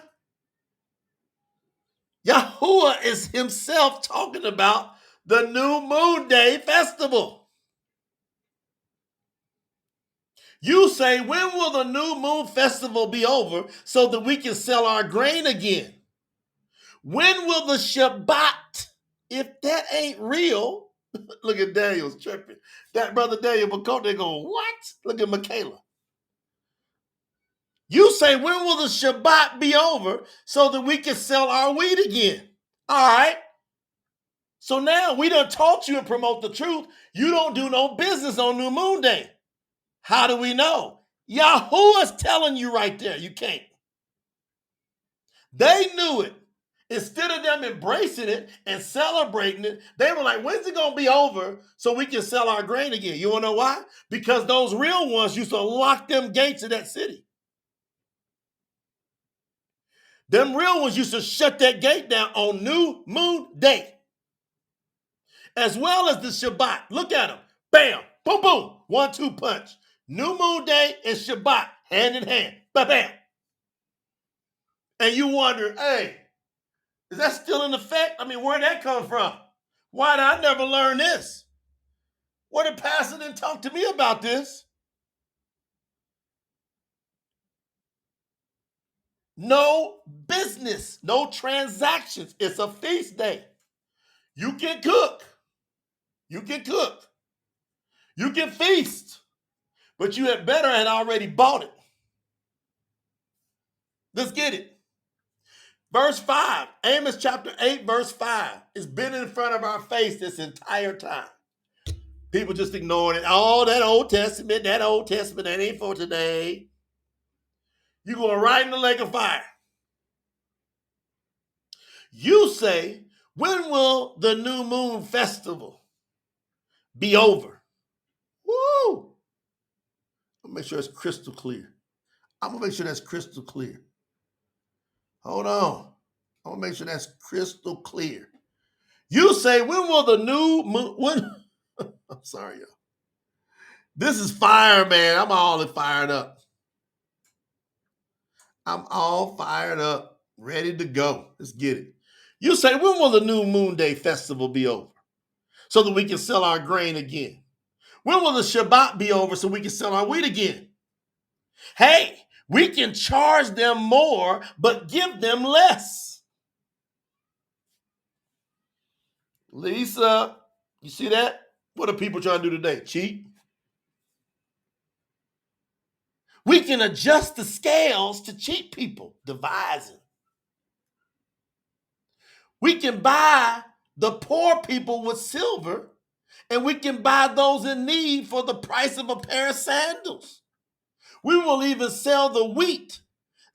Yahuwah is himself talking about the new moon day festival. You say, when will the new moon festival be over so that we can sell our grain again? When will the Shabat, if that ain't real, look at Daniel's tripping. That brother Daniel McCoy, they go, what? Look at Michaela. You say, when will the Shabat be over so that we can sell our wheat again? All right. So now we done taught you and promote the truth. You don't do no business on New Moon Day. How do we know? Yahuwah's telling you right there, you can't. They knew it. Instead of them embracing it and celebrating it, they were like, when's it going to be over so we can sell our grain again? You want to know why? Because those real ones used to lock them gates of that city. Them real ones used to shut that gate down on New Moon Day, as well as the Shabbat. Look at them. Bam, boom, boom, 1-2 punch. New Moon Day and Shabbat, hand in hand. Bam, bam. And you wonder, hey, is that still in effect? I mean, where'd that come from? Why did I never learn this? What did Pastor didn't talk to me about this? No business, no transactions. It's a feast day. You can cook. You can cook. You can feast. But you had better had already bought it. Let's get it. Verse 5, Amos chapter 8, verse 5. It's been in front of our face this entire time. People just ignoring it. Oh, that Old Testament, that ain't for today. You're going right in the lake of fire. You say, when will the new moon festival be over? Woo! I'm going to make sure it's crystal clear. I'm going to make sure that's crystal clear. Hold on. I'm going to make sure that's crystal clear. You say, when will the new moon... I'm sorry, y'all. This is fire, man. I'm all fired up. I'm all fired up, ready to go. Let's get it. You say, when will the New Moon Day festival be over so that we can sell our grain again? When will the Shabbat be over so we can sell our wheat again? Hey, we can charge them more, but give them less. Lisa, you see that? What are people trying to do today? Cheat? We can adjust the scales to cheat people, devising. We can buy the poor people with silver, and we can buy those in need for the price of a pair of sandals. We will even sell the wheat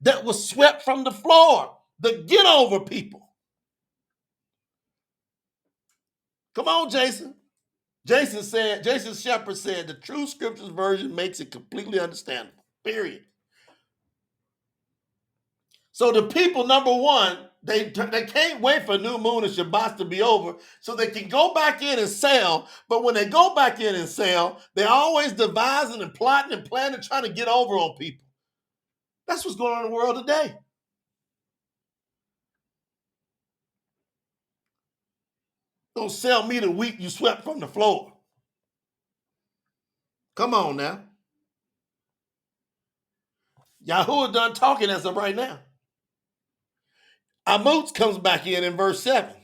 that was swept from the floor, the get over people. Come on, Jason. Jason Shepherd said, the True Scriptures version makes it completely understandable, period. So the people, number one, they can't wait for New Moon and Shabbat to be over so they can go back in and sell. But when they go back in and sell, they're always devising and plotting and planning, trying to get over on people. That's what's going on in the world today. Don't sell me the wheat you swept from the floor. Come on now. Yahuwah done talking as of right now. Amuts comes back in verse 7.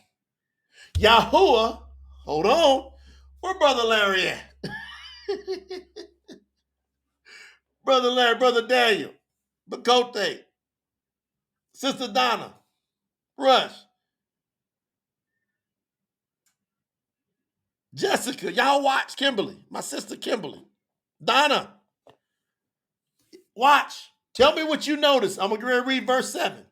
Yahuwah, hold on, where Brother Larry at? Brother Larry, Brother Daniel, Bakote, Sister Donna, Rush, Jessica, y'all watch, Kimberly, my sister Kimberly, Donna, watch. Tell me what you notice. I'm going to read verse 7.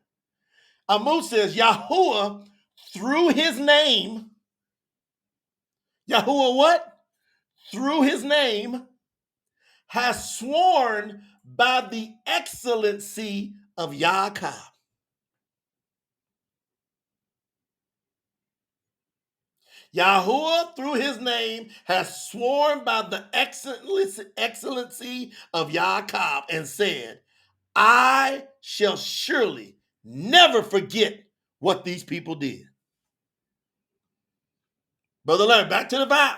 Amut says, Yahuwah, through his name, Yahuwah what? Through his name, has sworn by the excellency of Yaakov. Yahuwah, through his name, has sworn by the excellency of Yaakov and said, I shall surely never forget what these people did. Brother Larry, back to the vow.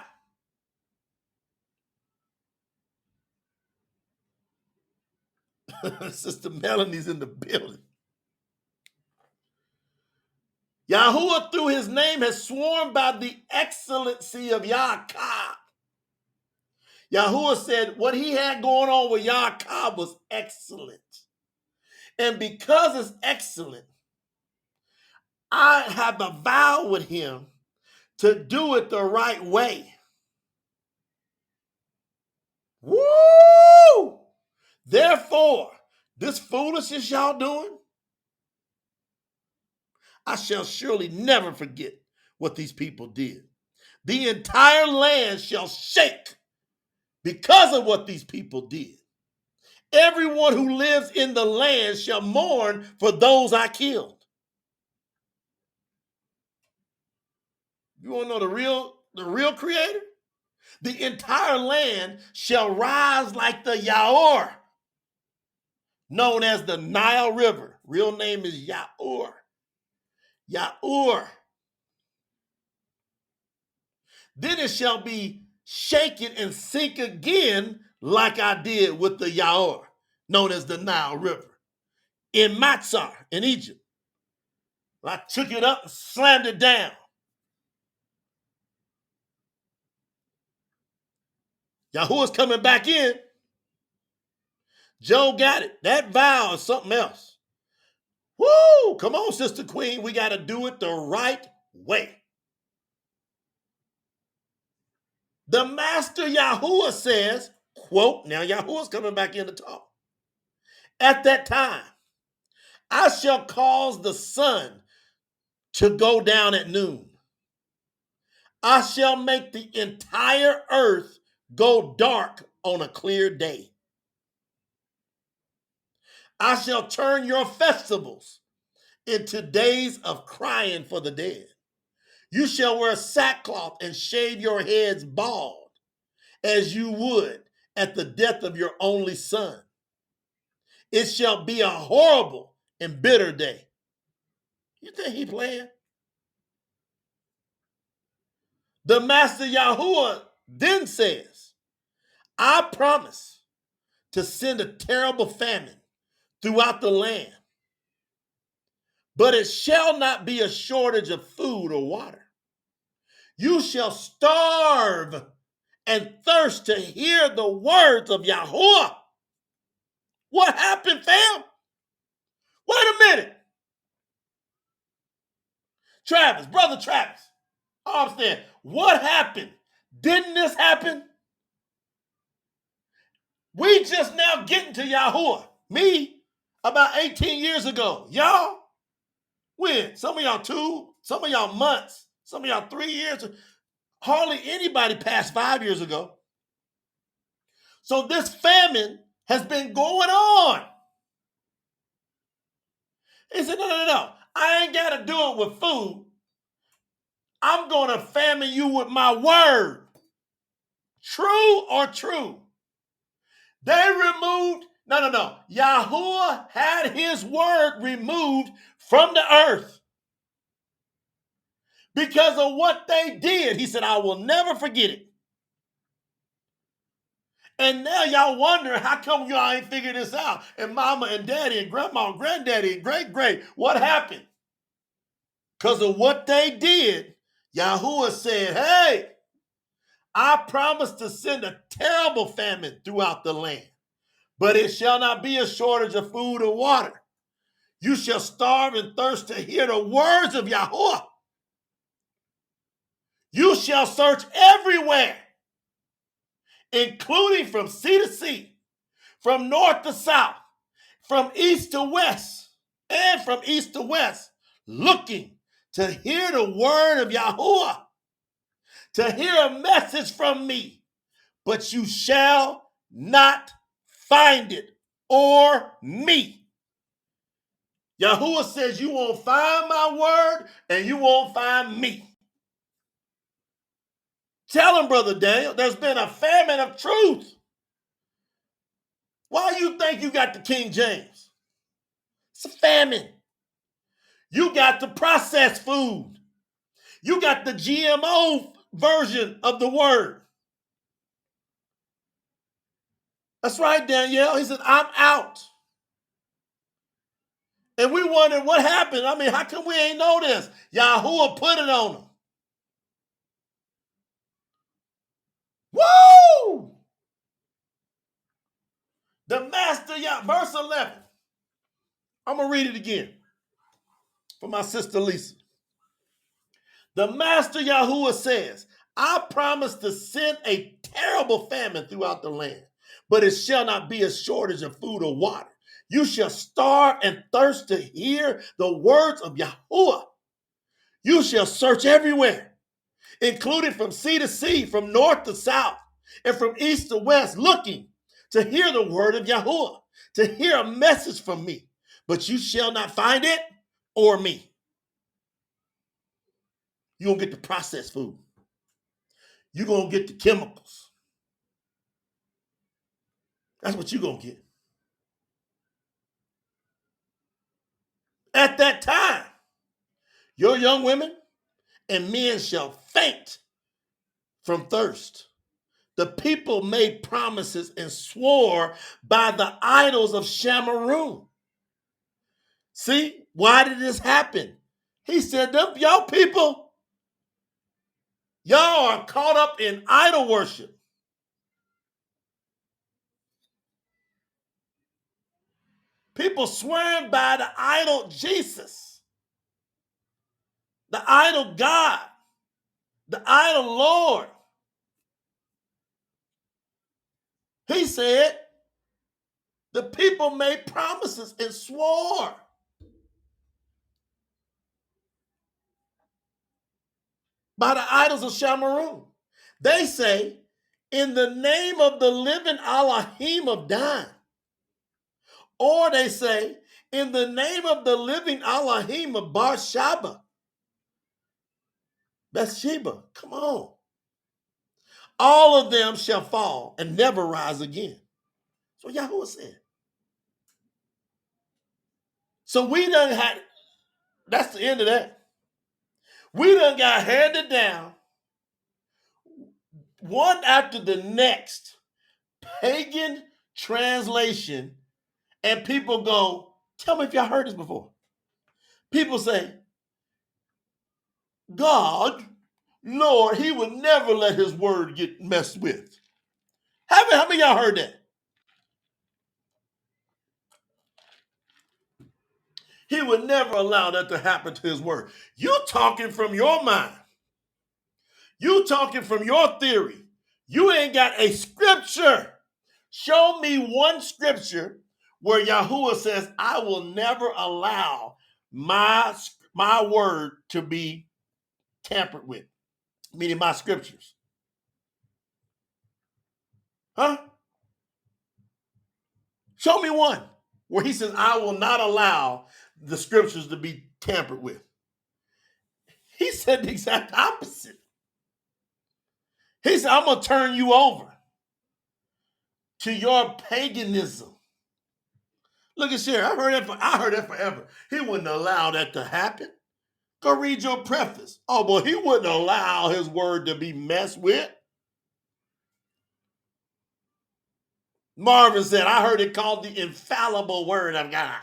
Sister Melanie's in the building. Yahuwah, through his name, has sworn by the excellency of Yaakov. Yahuwah said what he had going on with Yaakov was excellent. And because it's excellent, I have a vow with him to do it the right way. Woo! Therefore, this foolishness y'all doing, I shall surely never forget what these people did. The entire land shall shake because of what these people did. Everyone who lives in the land shall mourn for those I killed. You want to know the real creator? The entire land shall rise like the YAHUAH, known as the Nile River. Real name is YAHUAH. YAHUAH. Then it shall be shaken and sink again like I did with the YAHUAH, known as the Nile River, in Matzar, in Egypt. I took it up and slammed it down. Yahuwah's coming back in. Joe got it. That vow is something else. Woo! Come on, Sister Queen. We got to do it the right way. The Master Yahuwah says, quote, now Yahuwah's coming back in to talk. At that time, I shall cause the sun to go down at noon. I shall make the entire earth go dark on a clear day. I shall turn your festivals into days of crying for the dead. You shall wear sackcloth and shave your heads bald, as you would at the death of your only son. It shall be a horrible and bitter day. You think he playing? The Master Yahuwah then says, I promise to send a terrible famine throughout the land, but it shall not be a shortage of food or water. You shall starve and thirst to hear the words of Yahuwah. What happened, fam? Wait a minute. Travis, brother Travis, I'm saying, what happened? Didn't this happen? We just now getting to Yahuwah. Me, about 18 years ago. Y'all, when? Some of y'all 2, some of y'all months, some of y'all 3 years. Hardly anybody passed 5 years ago. So this famine has been going on. He said, no. I ain't got to do it with food. I'm going to famine you with my word. True or true? They removed, no. Yahuwah had his word removed from the earth because of what they did. He said, I will never forget it. And now y'all wondering, how come y'all ain't figured this out? And mama and daddy and grandma and granddaddy and great, what happened? Because of what they did, Yahuwah said, hey, I promise to send a terrible famine throughout the land, but it shall not be a shortage of food or water. You shall starve and thirst to hear the words of Yahuwah. You shall search everywhere, including from sea to sea, from north to south, from east to west, and from east to west, looking to hear the word of Yahuwah, to hear a message from me, but you shall not find it or me. Yahuwah says you won't find my word and you won't find me. Tell him, Brother Daniel, there's been a famine of truth. Why you think you got the King James? It's a famine. You got the processed food. You got the GMO version of the word. That's right, Danielle. He said, I'm out. And we wondered what happened. I mean, how come we ain't know this? Yahuwah put it on them. Woo! The master, verse 11. I'm going to read it again for my sister Lisa. The Master Yahuwah says, I promise to send a terrible famine throughout the land, but it shall not be a shortage of food or water. You shall starve and thirst to hear the words of Yahuwah. You shall search everywhere, including from sea to sea, from north to south, and from east to west, looking to hear the word of Yahuwah, to hear a message from me. But you shall not find it or me. You're going to get the processed food. You're going to get the chemicals. That's what you're going to get. At that time, your young women and men shall faint from thirst. The people made promises and swore by the idols of Shamaroon. See, why did this happen? He said, y'all people, y'all are caught up in idol worship. People swearing by the idol Jesus, the idol God, the idol Lord. He said, the people made promises and swore. By the idols of Shamaroon. They say, in the name of the living Elohim of Dan. Or they say, in the name of the living Elohim of Barshaba. Bathsheba, come on. All of them shall fall and never rise again. That's what Yahuwah said. So we done had, that's the end of that. We done got handed down, one after the next, pagan translation, and people go, tell me if y'all heard this before. People say, God, Lord, he would never let his word get messed with. How many of y'all heard that? He would never allow that to happen to his word. You talking from your mind. You talking from your theory. You ain't got a scripture. Show me one scripture where Yahuwah says, I will never allow my word to be tampered with, meaning my scriptures. Huh? Show me one where he says, I will not allow the scriptures to be tampered with. He said the exact opposite. He said, I'm going to turn you over to your paganism. Look at Sherry. I heard that forever. He wouldn't allow that to happen. Go read your preface. Oh, boy, he wouldn't allow his word to be messed with. Marvin said, I heard it called the infallible word of God.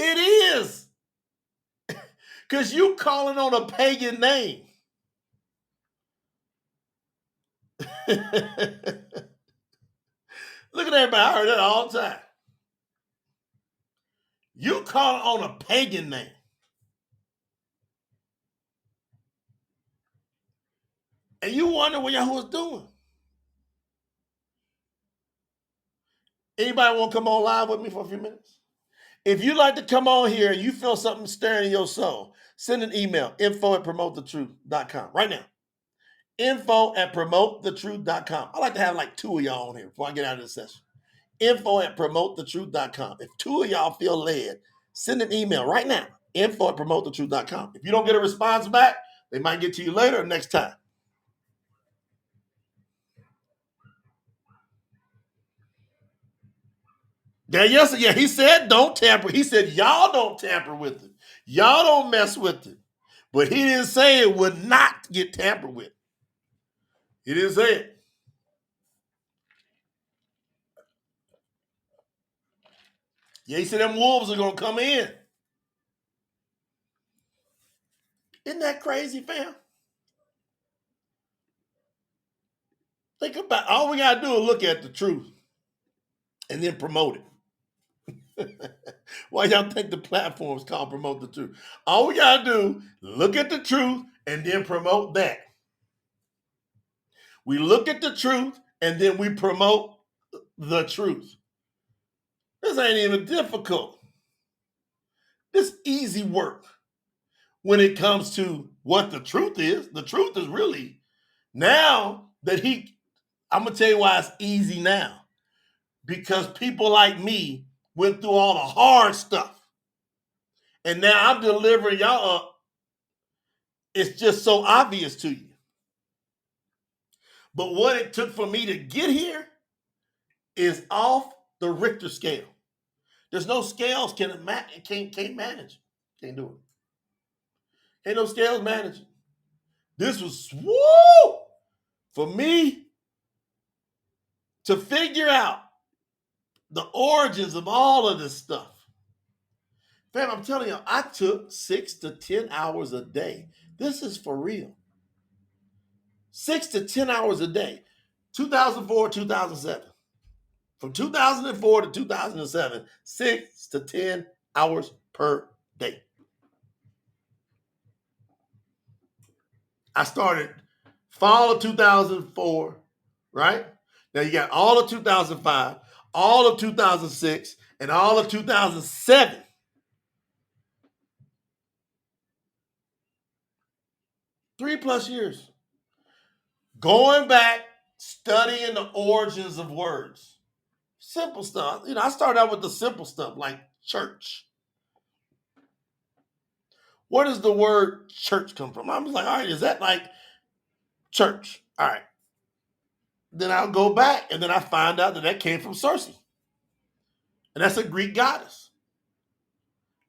It is. Because you calling on a pagan name. Look at everybody. I heard that all the time. You calling on a pagan name. And you wonder what Yahuwah's doing. Anybody want to come on live with me for a few minutes? If you'd like to come on here and you feel something stirring in your soul, send an email, info@promotethetruth.com right now. Info@promotethetruth.com. I like to have like two of y'all on here before I get out of this session. Info@promotethetruth.com. If two of y'all feel led, send an email right now. Info@promotethetruth.com. If you don't get a response back, they might get to you later or next time. Yeah, he said don't tamper. He said y'all don't tamper with it. Y'all don't mess with it. But he didn't say it would not get tampered with. He didn't say it. Yeah, he said them wolves are going to come in. Isn't that crazy, fam? Think about it. All we got to do is look at the truth and then promote it. Why y'all think the platform's called Promote the Truth? All we gotta do, look at the truth and then promote that. We look at the truth and then we promote the truth. This ain't even difficult. This easy work when it comes to what the truth is. The truth is really now that I'm gonna tell you why it's easy now. Because people like me went through all the hard stuff. And now I'm delivering y'all up. It's just so obvious to you. But what it took for me to get here is off the Richter scale. There's no scales can't manage. Can't do it. Ain't no scales managing. This was for me to figure out the origins of all of this stuff. Fam, I'm telling you, I took 6 to 10 hours a day. This is for real. 6 to 10 hours a day. 2004, 2007. From 2004 to 2007, 6 to 10 hours per day. I started fall of 2004, right? Now you got all of 2005, all of 2006, and all of 2007. 3+ years. Going back, studying the origins of words. Simple stuff. I started out with the simple stuff like church. Where does the word church come from? I was like, all right, is that like church? All right. Then I'll go back and then I find out that came from Circe. And that's a Greek goddess.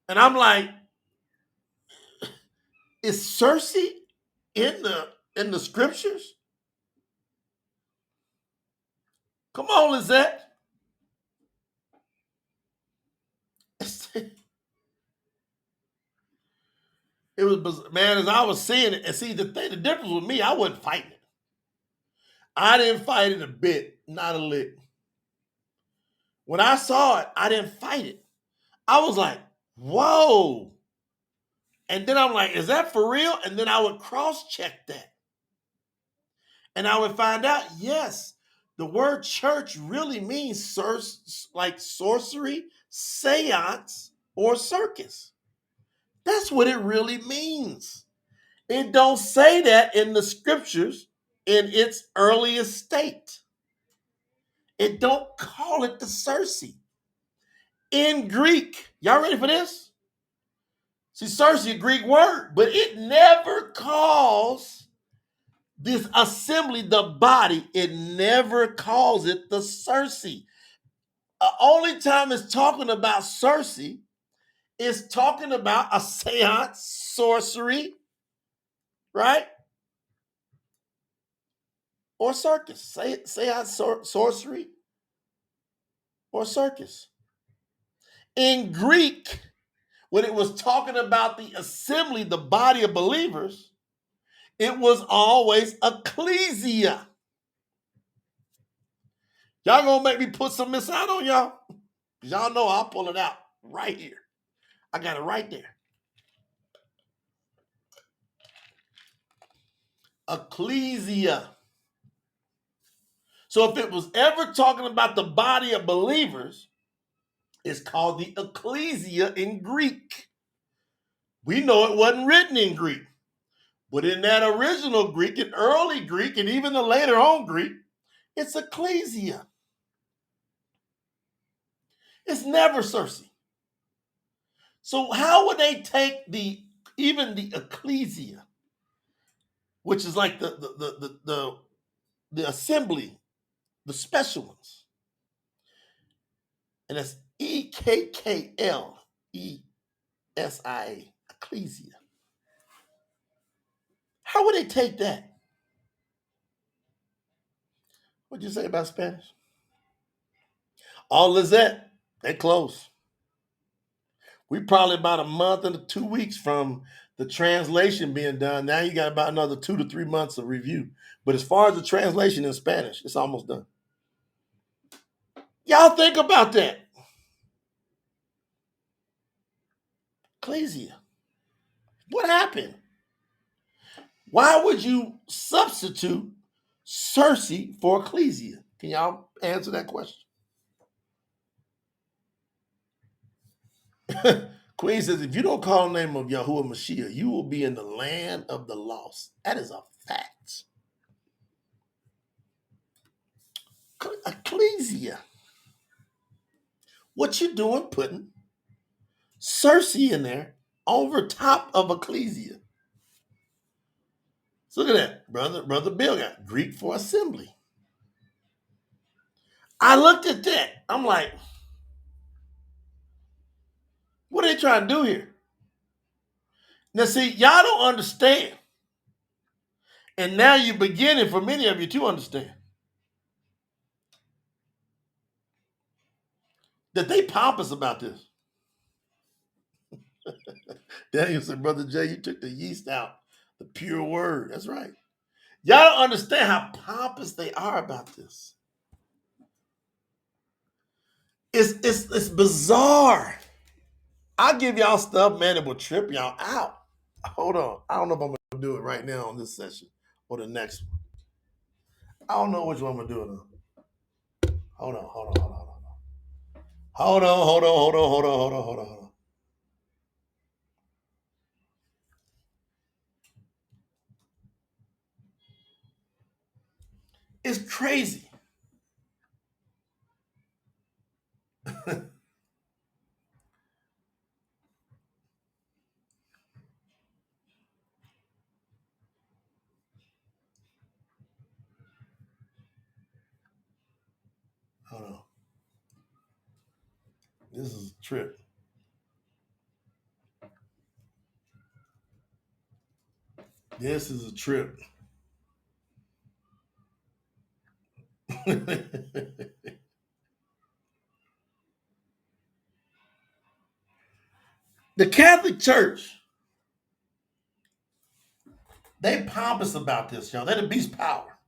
And I'm like, is Circe in the scriptures? Come on, Lizette. It was, man, as I was seeing it, and see, the difference with me, I wasn't fighting it. I didn't fight it a bit, not a lick. When I saw it, I didn't fight it. I was like, whoa. And then I'm like, is that for real? And then I would cross-check that. And I would find out, yes, the word church really means like sorcery, seance, or circus. That's what it really means. It don't say that in the scriptures in its earliest state. It don't call it the Circe. In Greek, y'all ready for this? See, Circe is a Greek word, but it never calls this assembly, the body, it never calls it the Circe. Only time it's talking about Circe is talking about a seance, sorcery, right? Or circus. Seance, sorcery, or circus. In Greek, when it was talking about the assembly, the body of believers, it was always ecclesia. Y'all gonna make me put some of this out on y'all? Because y'all know I'll pull it out right here. I got it right there. Ecclesia. So if it was ever talking about the body of believers, it's called the ecclesia in Greek. We know it wasn't written in Greek. But in that original Greek, and early Greek, and even the later on Greek, it's ecclesia. It's never Circe. So how would they take even the ecclesia, which is like the assembly, the special ones, and that's EKKLESIA, ecclesia. How would they take that? What'd you say about Spanish? All Lizette, they close. We probably about a month and 2 weeks from the translation being done. Now you got about another 2 to 3 months of review. But as far as the translation in Spanish, it's almost done. Y'all think about that. ecclesia. What happened? Why would you substitute Circe for ecclesia? Can y'all answer that question? Queen says, if you don't call the name of Yahuwah Mashiach, you will be in the land of the lost. That is a fact. Ecclesia. What you doing putting Circe in there over top of ecclesia? So look at that. Brother Bill got Greek for assembly. I looked at that. I'm like, what are they trying to do here? Now, see, y'all don't understand. And now you're beginning, for many of you, to understand that they pompous about this. Daniel said, Brother Jay, you took the yeast out, the pure word. That's right. Y'all don't understand how pompous they are about this. It's bizarre. I'll give y'all stuff, man, that will trip y'all out. Hold on. I don't know if I'm going to do it right now on this session or the next one. I don't know which one I'm going to do it on. Hold on. It's crazy. Hold on. This is a trip. This is a trip. The Catholic Church, they pompous about this, y'all. They're the beast power.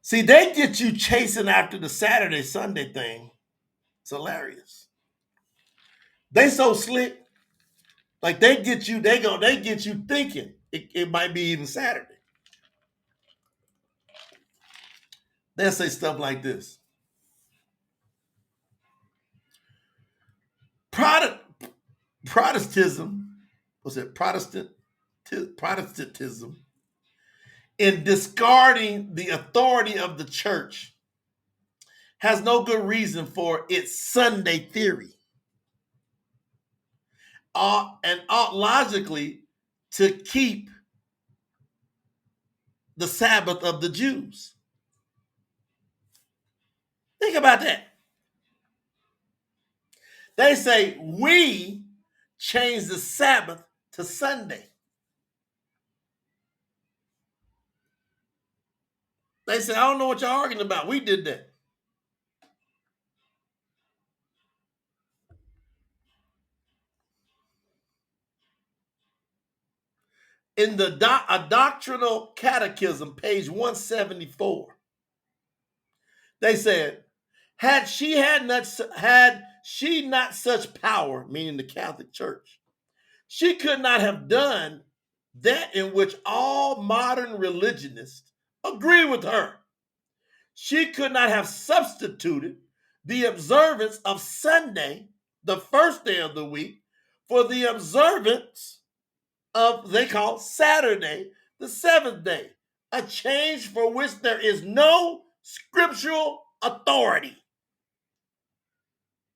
See, they get you chasing after the Saturday, Sunday thing. It's hilarious. They so slick. Like they get you thinking it might be even Saturday. They'll say stuff like this. Protestantism, Protestantism, in discarding the authority of the church, has no good reason for its Sunday theory. And ought logically to keep the Sabbath of the Jews. Think about that. They say we changed the Sabbath to Sunday. They say, I don't know what y'all arguing about. We did that. In the a doctrinal catechism, page 174, they said, had she not such power, meaning the Catholic Church, she could not have done that in which all modern religionists agree with her. She could not have substituted the observance of Sunday, the first day of the week, for the observance of, they call Saturday, the seventh day, a change for which there is no scriptural authority.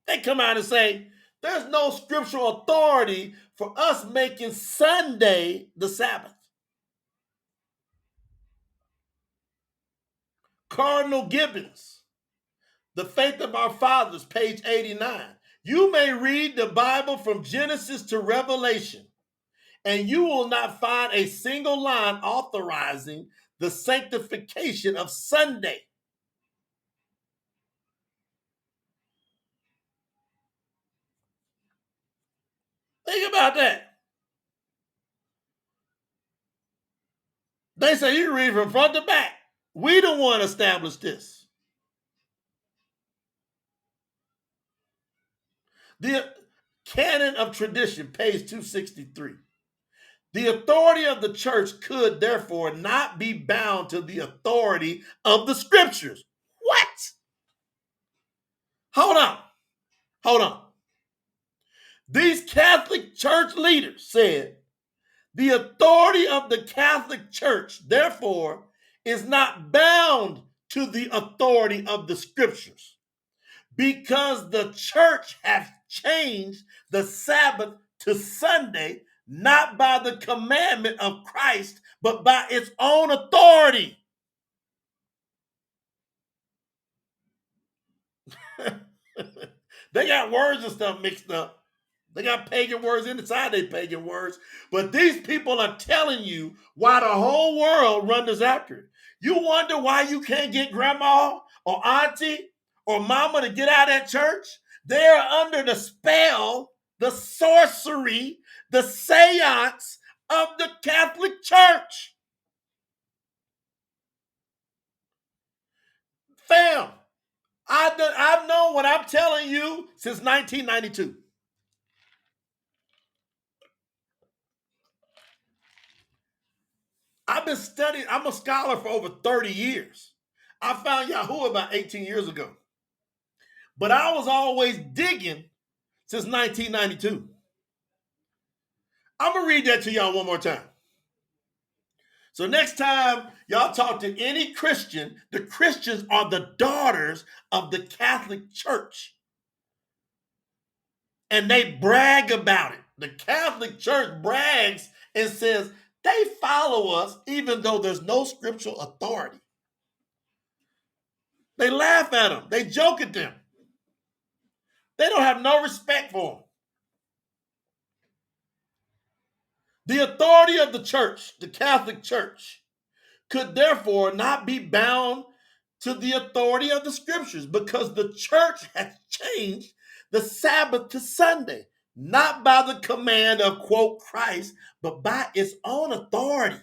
They come out and say, there's no scriptural authority for us making Sunday the Sabbath. Cardinal Gibbons, The Faith of Our Fathers, page 89. You may read the Bible from Genesis to Revelation, and you will not find a single line authorizing the sanctification of Sunday. Think about that. They say you can read from front to back. We the one established this. Canon of Tradition, page 263. The authority of the church could therefore not be bound to the authority of the Scriptures. What? Hold on. These Catholic church leaders said the authority of the Catholic Church, therefore, is not bound to the authority of the Scriptures because the church has changed the Sabbath to Sunday, not by the commandment of Christ, but by its own authority. They got words and stuff mixed up. They got pagan words inside their pagan words. But these people are telling you why the whole world runs after it. You wonder why you can't get grandma or auntie or mama to get out of that church? They're under the spell, the sorcery, the seance of the Catholic Church. Fam, I've known what I'm telling you since 1992. I've been studying, I'm a scholar for over 30 years. I found YAHUAH about 18 years ago. But I was always digging since 1992. I'm going to read that to y'all one more time. So next time y'all talk to any Christian, the Christians are the daughters of the Catholic Church. And they brag about it. The Catholic Church brags and says they follow us even though there's no scriptural authority. They laugh at them. They joke at them. They don't have no respect for them. The authority of the church, the Catholic Church, could therefore not be bound to the authority of the Scriptures because the church has changed the Sabbath to Sunday, not by the command of, quote, Christ, but by its own authority.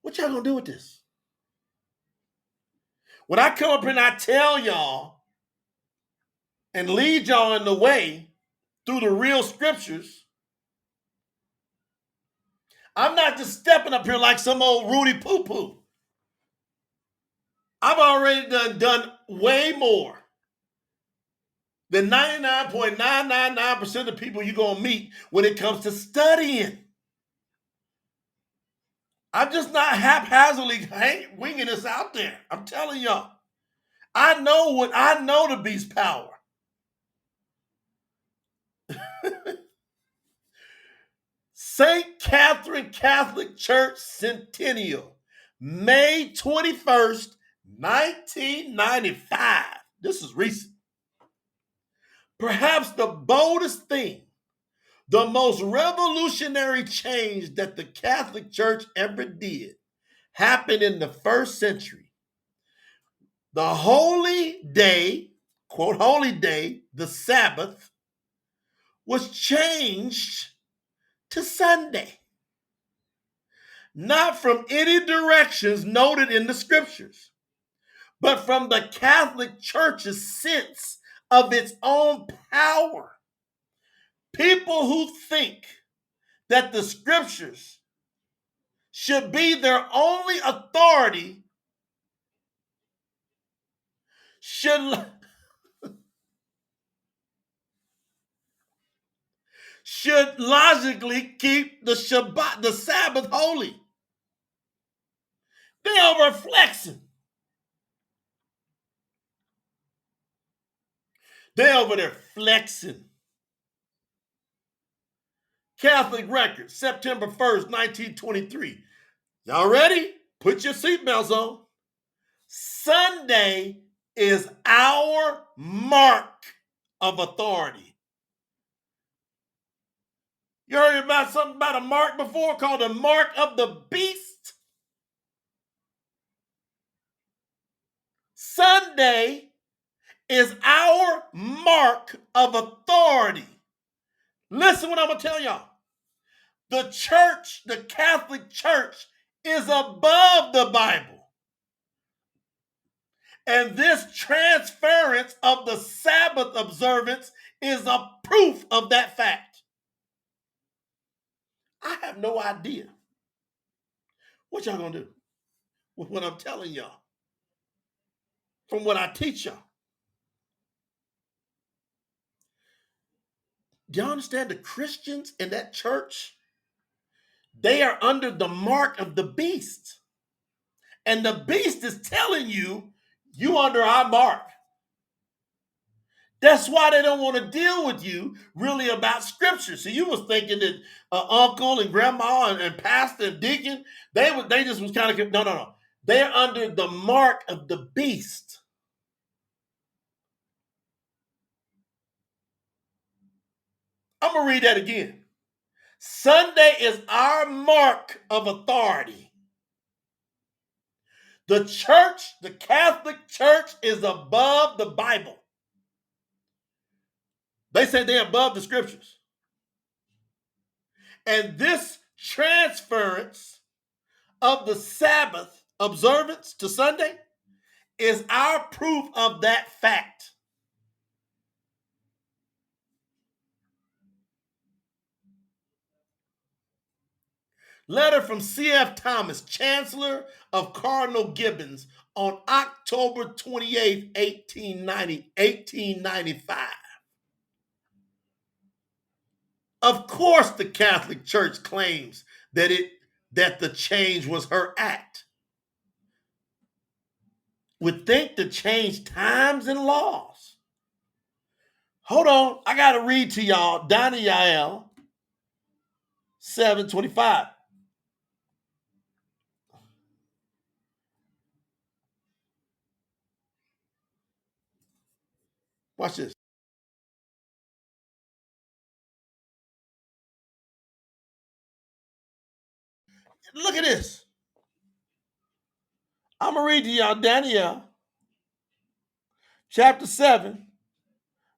What y'all gonna do with this? When I come up here and I tell y'all and lead y'all in the way through the real Scriptures, I'm not just stepping up here like some old Rudy Poo-Poo. I've already done way more than 99.999% of the people you're going to meet when it comes to studying. I'm just not haphazardly winging this out there. I'm telling y'all. I know the beast power. St. Catherine Catholic Church Centennial, May 21st, 1995. This is recent. Perhaps the boldest thing, the most revolutionary change that the Catholic Church ever did happened in the first century. The holy day, quote, holy day, the Sabbath, was changed to Sunday. Not from any directions noted in the Scriptures, but from the Catholic Church's sense of its own power. People who think that the Scriptures should be their only authority should logically keep the Shabbat, the Sabbath, holy. They are flexing. They over there flexing. Catholic Records, September 1st, 1923. Y'all ready? Put your seatbelts on. Sunday is our mark of authority. You heard about something about a mark before called the mark of the beast? Sunday is our mark of authority. Listen what I'm going to tell y'all. The church, the Catholic Church, is above the Bible. And this transference of the Sabbath observance is a proof of that fact. I have no idea what y'all gonna do with what I'm telling y'all from what I teach y'all. Do y'all understand the Christians in that church? They are under the mark of the beast. And the beast is telling you, you under our mark. That's why they don't want to deal with you really about scripture. So you was thinking that uncle and grandma and pastor and deacon, they just was kind of, no. They're under the mark of the beast. I'm going to read that again. Sunday is our mark of authority. The church, the Catholic Church, is above the Bible. They say they're above the scriptures. And this transference of the Sabbath observance to Sunday is our proof of that fact. Letter from C.F. Thomas, Chancellor of Cardinal Gibbons, on October 28, 1895. Of course, the Catholic Church claims that the change was her act. Would think to change times and laws. Hold on, I got to read to y'all Daniel 7:25. Watch this. Look at this. I'm going to read to y'all Daniel chapter 7,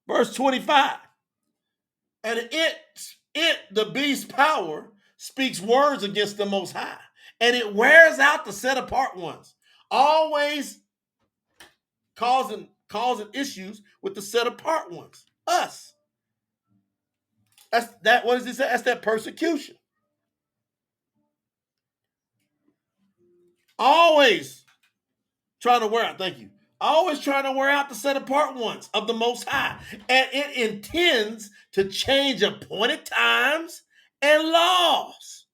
verse 25. And the beast's power, speaks words against the Most High. And it wears out the set apart ones. Always causing issues with the set apart ones. Us. That's that. What does it say? That's that persecution. Always trying to wear out. Thank you. Always trying to wear out the set apart ones of the Most High. And it intends to change appointed times and laws.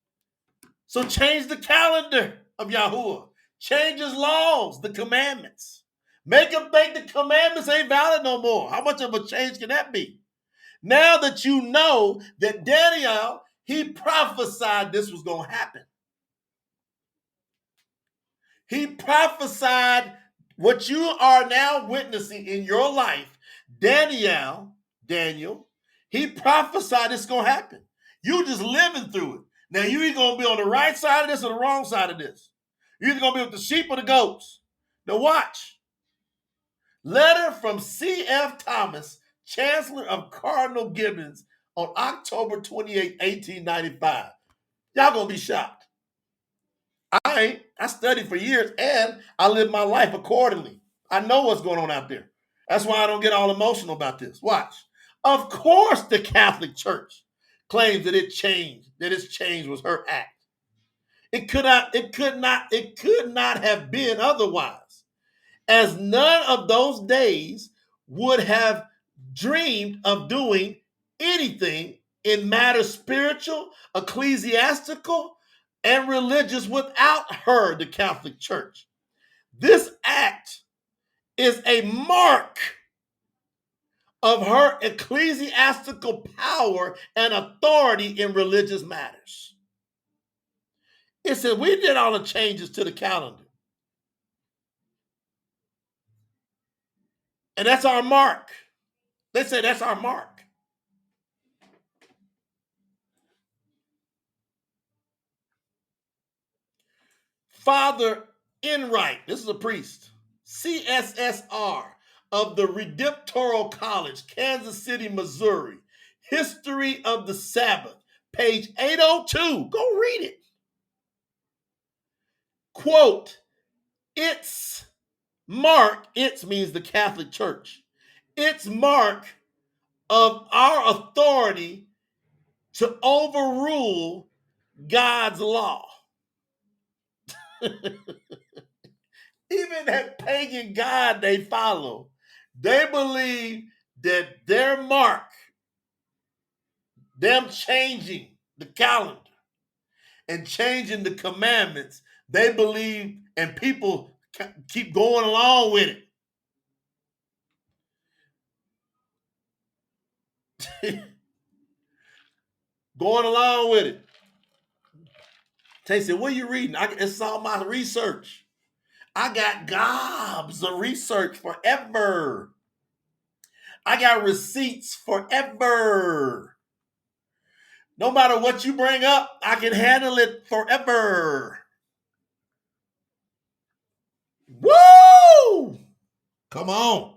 So change the calendar of Yahuwah. Change his laws, the commandments. Make them think the commandments ain't valid no more. How much of a change can that be? Now that you know that Daniel, he prophesied this was going to happen. He prophesied what you are now witnessing in your life. Daniel, he prophesied it's going to happen. You just living through it. Now, you either going to be on the right side of this or the wrong side of this. You're either going to be with the sheep or the goats. Now, watch. Letter from C.F. Thomas, Chancellor of Cardinal Gibbons, on October 28, 1895. Y'all going to be shocked. I studied for years and I live my life accordingly. I know what's going on out there. That's why I don't get all emotional about this. Watch. Of course, the Catholic Church claims that its change was her act. It could not have been otherwise, as none of those days would have dreamed of doing anything in matters spiritual, ecclesiastical, and religious without her, the Catholic Church. This act is a mark of her ecclesiastical power and authority in religious matters. It said we did all the changes to the calendar. And that's our mark. They say that's our mark. Father Enright, this is a priest, CSSR of the Redemptoral College, Kansas City, Missouri. History of the Sabbath, page 802. Go read it. Quote, it's mark, its means the Catholic Church. Its mark of our authority to overrule God's law. Even that pagan God they follow, they believe that their mark, them changing the calendar and changing the commandments, they believe, and people keep going along with it. Going along with it. Tay said, what are you reading? It's all my research. I got gobs of research forever. I got receipts forever. No matter what you bring up, I can handle it forever. Woo! Come on.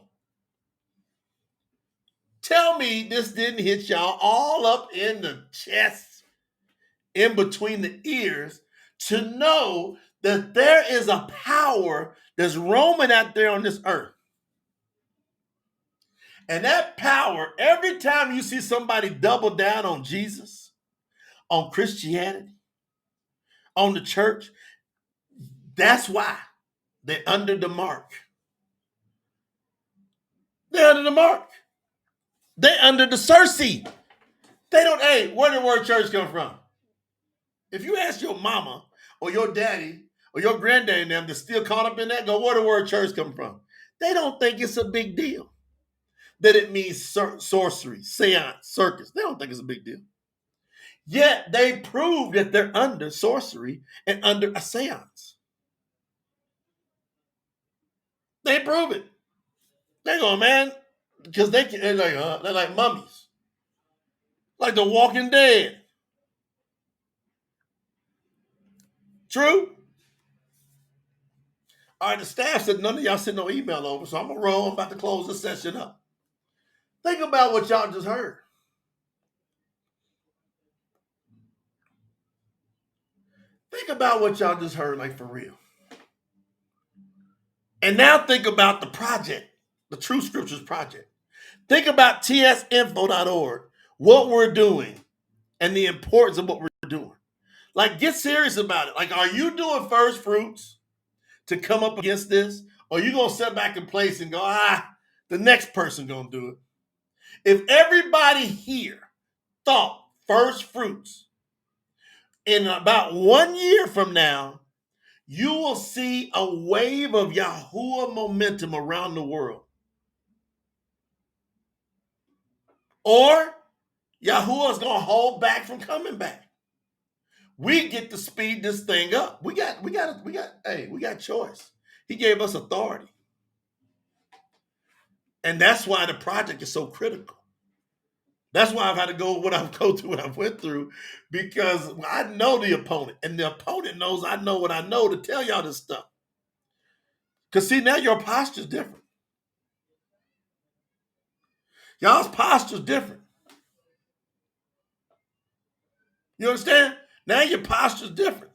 Tell me this didn't hit y'all all up in the chest, in between the ears, to know that there is a power that's roaming out there on this earth. And that power, every time you see somebody double down on Jesus, on Christianity, on the church, that's why they're under the mark. They're under the mark. They're under the Circe. They don't, hey, where did the word church come from? If you ask your mama or your daddy or your granddaddy and them that's still caught up in that, go, where did the word church come from? They don't think it's a big deal. That it means sorcery, seance, circus. They don't think it's a big deal. Yet they prove that they're under sorcery and under a seance. They prove it. They go, man, because they're like mummies, like the Walking Dead. True. All right, the staff said none of y'all sent no email over, so I'm gonna roll. I'm about to close this session up. Think about what y'all just heard. Think about what y'all just heard, like for real. And now think about the project, the True Scriptures Project. Think about tsinfo.org, what we're doing, and the importance of what we're doing. Like, get serious about it. Like, are you doing first fruits to come up against this? Or are you going to sit back in place and go, the next person going to do it? If everybody here thought first fruits, in about 1 year from now, you will see a wave of YAHUAH momentum around the world. Or YAHUAH is going to hold back from coming back. We get to speed this thing up. We got choice. He gave us authority. And that's why the project is so critical. That's why I've had to go what I've went through, because I know the opponent, and the opponent knows I know what I know to tell y'all this stuff. Because see, now your posture is different. Y'all's posture is different. You understand? Now your posture is different.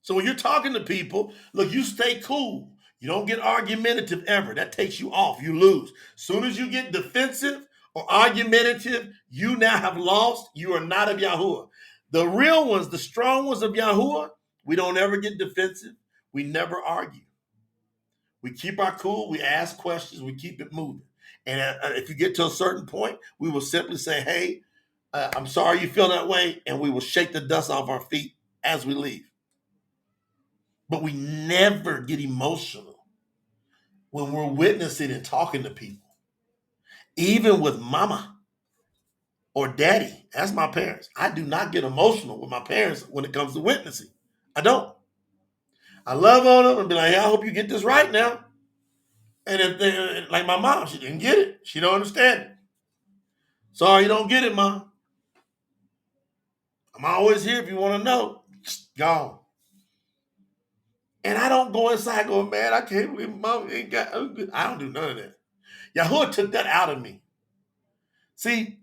So when you're talking to people, look, you stay cool. You don't get argumentative ever. That takes you off. You lose. Soon as you get defensive or argumentative, you now have lost. You are not of YAHUAH. The real ones, the strong ones of YAHUAH, we don't ever get defensive. We never argue. We keep our cool. We ask questions. We keep it moving. And if you get to a certain point, we will simply say, hey, I'm sorry you feel that way. And we will shake the dust off our feet as we leave. But we never get emotional when we're witnessing and talking to people. Even with mama or daddy, that's my parents. I do not get emotional with my parents when it comes to witnessing. I don't. I love on them and be like, hey, I hope you get this right now. And if they, like my mom, she didn't get it. She don't understand it. Sorry you don't get it, Mom. I'm always here if you want to know. Just gone. And I don't go inside going, man, I can't believe Mom ain't got, I don't do none of that. YAHUAH took that out of me. See,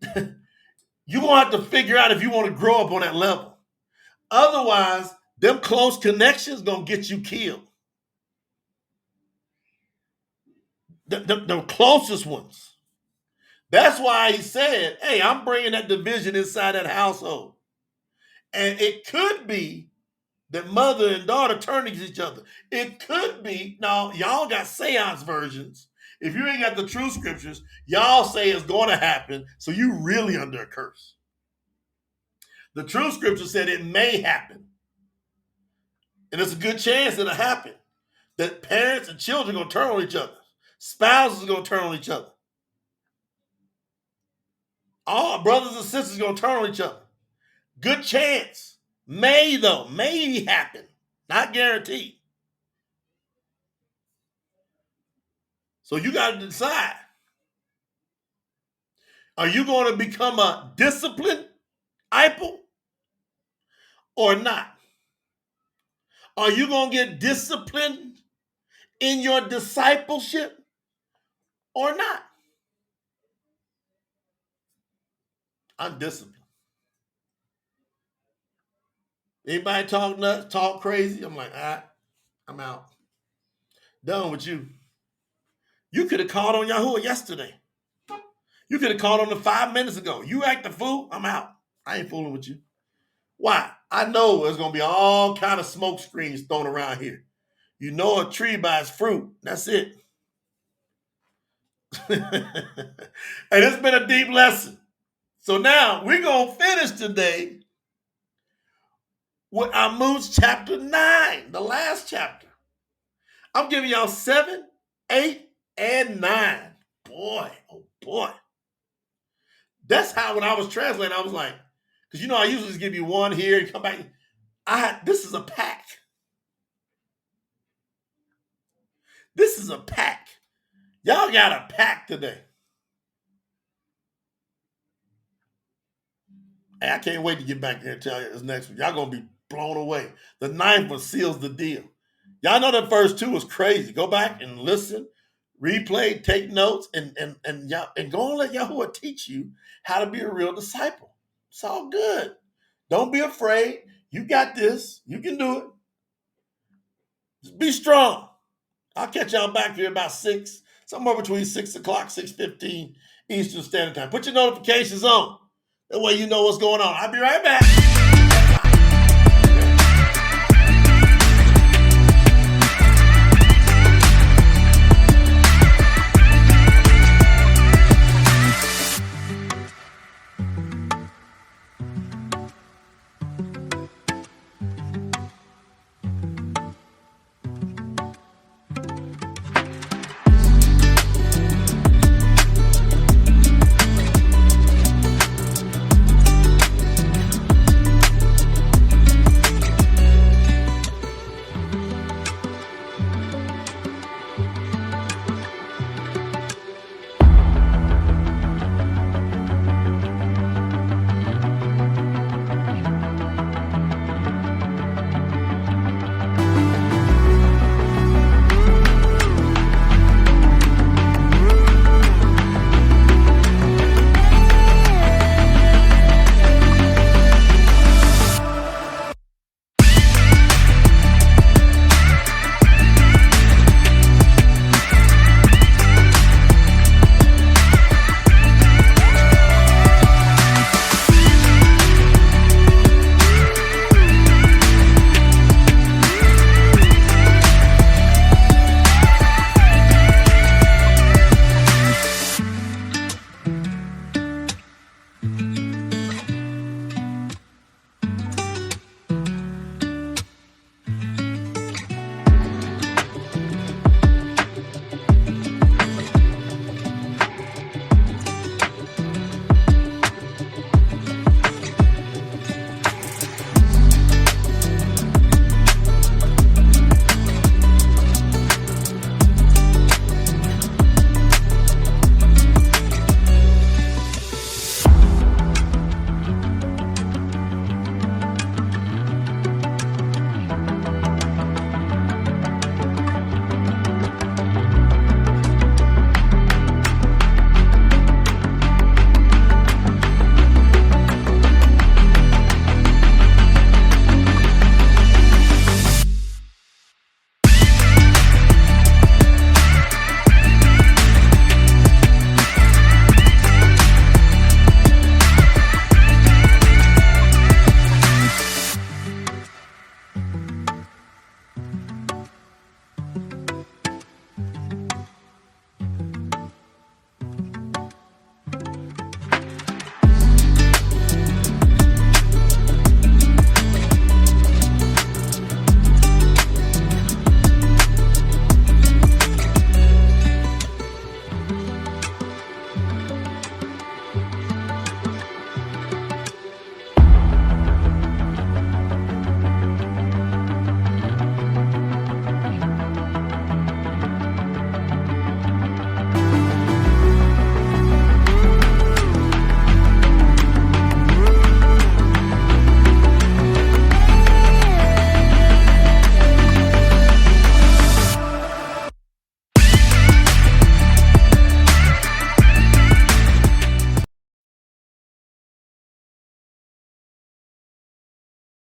you're going to have to figure out if you want to grow up on that level. Otherwise, Them close connections gonna get you killed. The closest ones. That's why he said, hey, I'm bringing that division inside that household. And it could be that mother and daughter turn against each other. It could be, now y'all got seance versions. If you ain't got the true scriptures, y'all say it's going to happen, so you really under a curse. The true scripture said it may happen. And it's a good chance it'll happen. That parents and children are going to turn on each other. Spouses are going to turn on each other. All brothers and sisters are going to turn on each other. Good chance. May, though. May happen. Not guaranteed. So you got to decide. Are you going to become a disciplined disciple or not? Are you going to get disciplined in your discipleship or not? I'm disciplined. Anybody talk nuts, talk crazy? I'm like, I'm out. Done with you. You could have called on YAHUAH yesterday. You could have called on them 5 minutes ago. You act the fool, I'm out. I ain't fooling with you. Why? I know there's going to be all kind of smoke screens thrown around here. You know a tree by its fruit. That's it. And it's been a deep lesson. So now we're going to finish today with Amuts chapter 9, the last chapter. I'm giving y'all 7, 8, and 9. Boy, oh boy. That's how when I was translating, I was like, because you know I usually just give you one here and come back. This is a pack. This is a pack. Y'all got a pack today. Hey, I can't wait to get back there and tell you this next one. Y'all going to be blown away. The 9th one seals the deal. Y'all know the first 2 was crazy. Go back and listen, replay, take notes, and go and let YAHUAH teach you how to be a real disciple. It's all good. Don't be afraid. You got this. You can do it. Just be strong. I'll catch y'all back here about 6, somewhere between 6 o'clock, 6:15 Eastern Standard Time. Put your notifications on. That way you know what's going on. I'll be right back.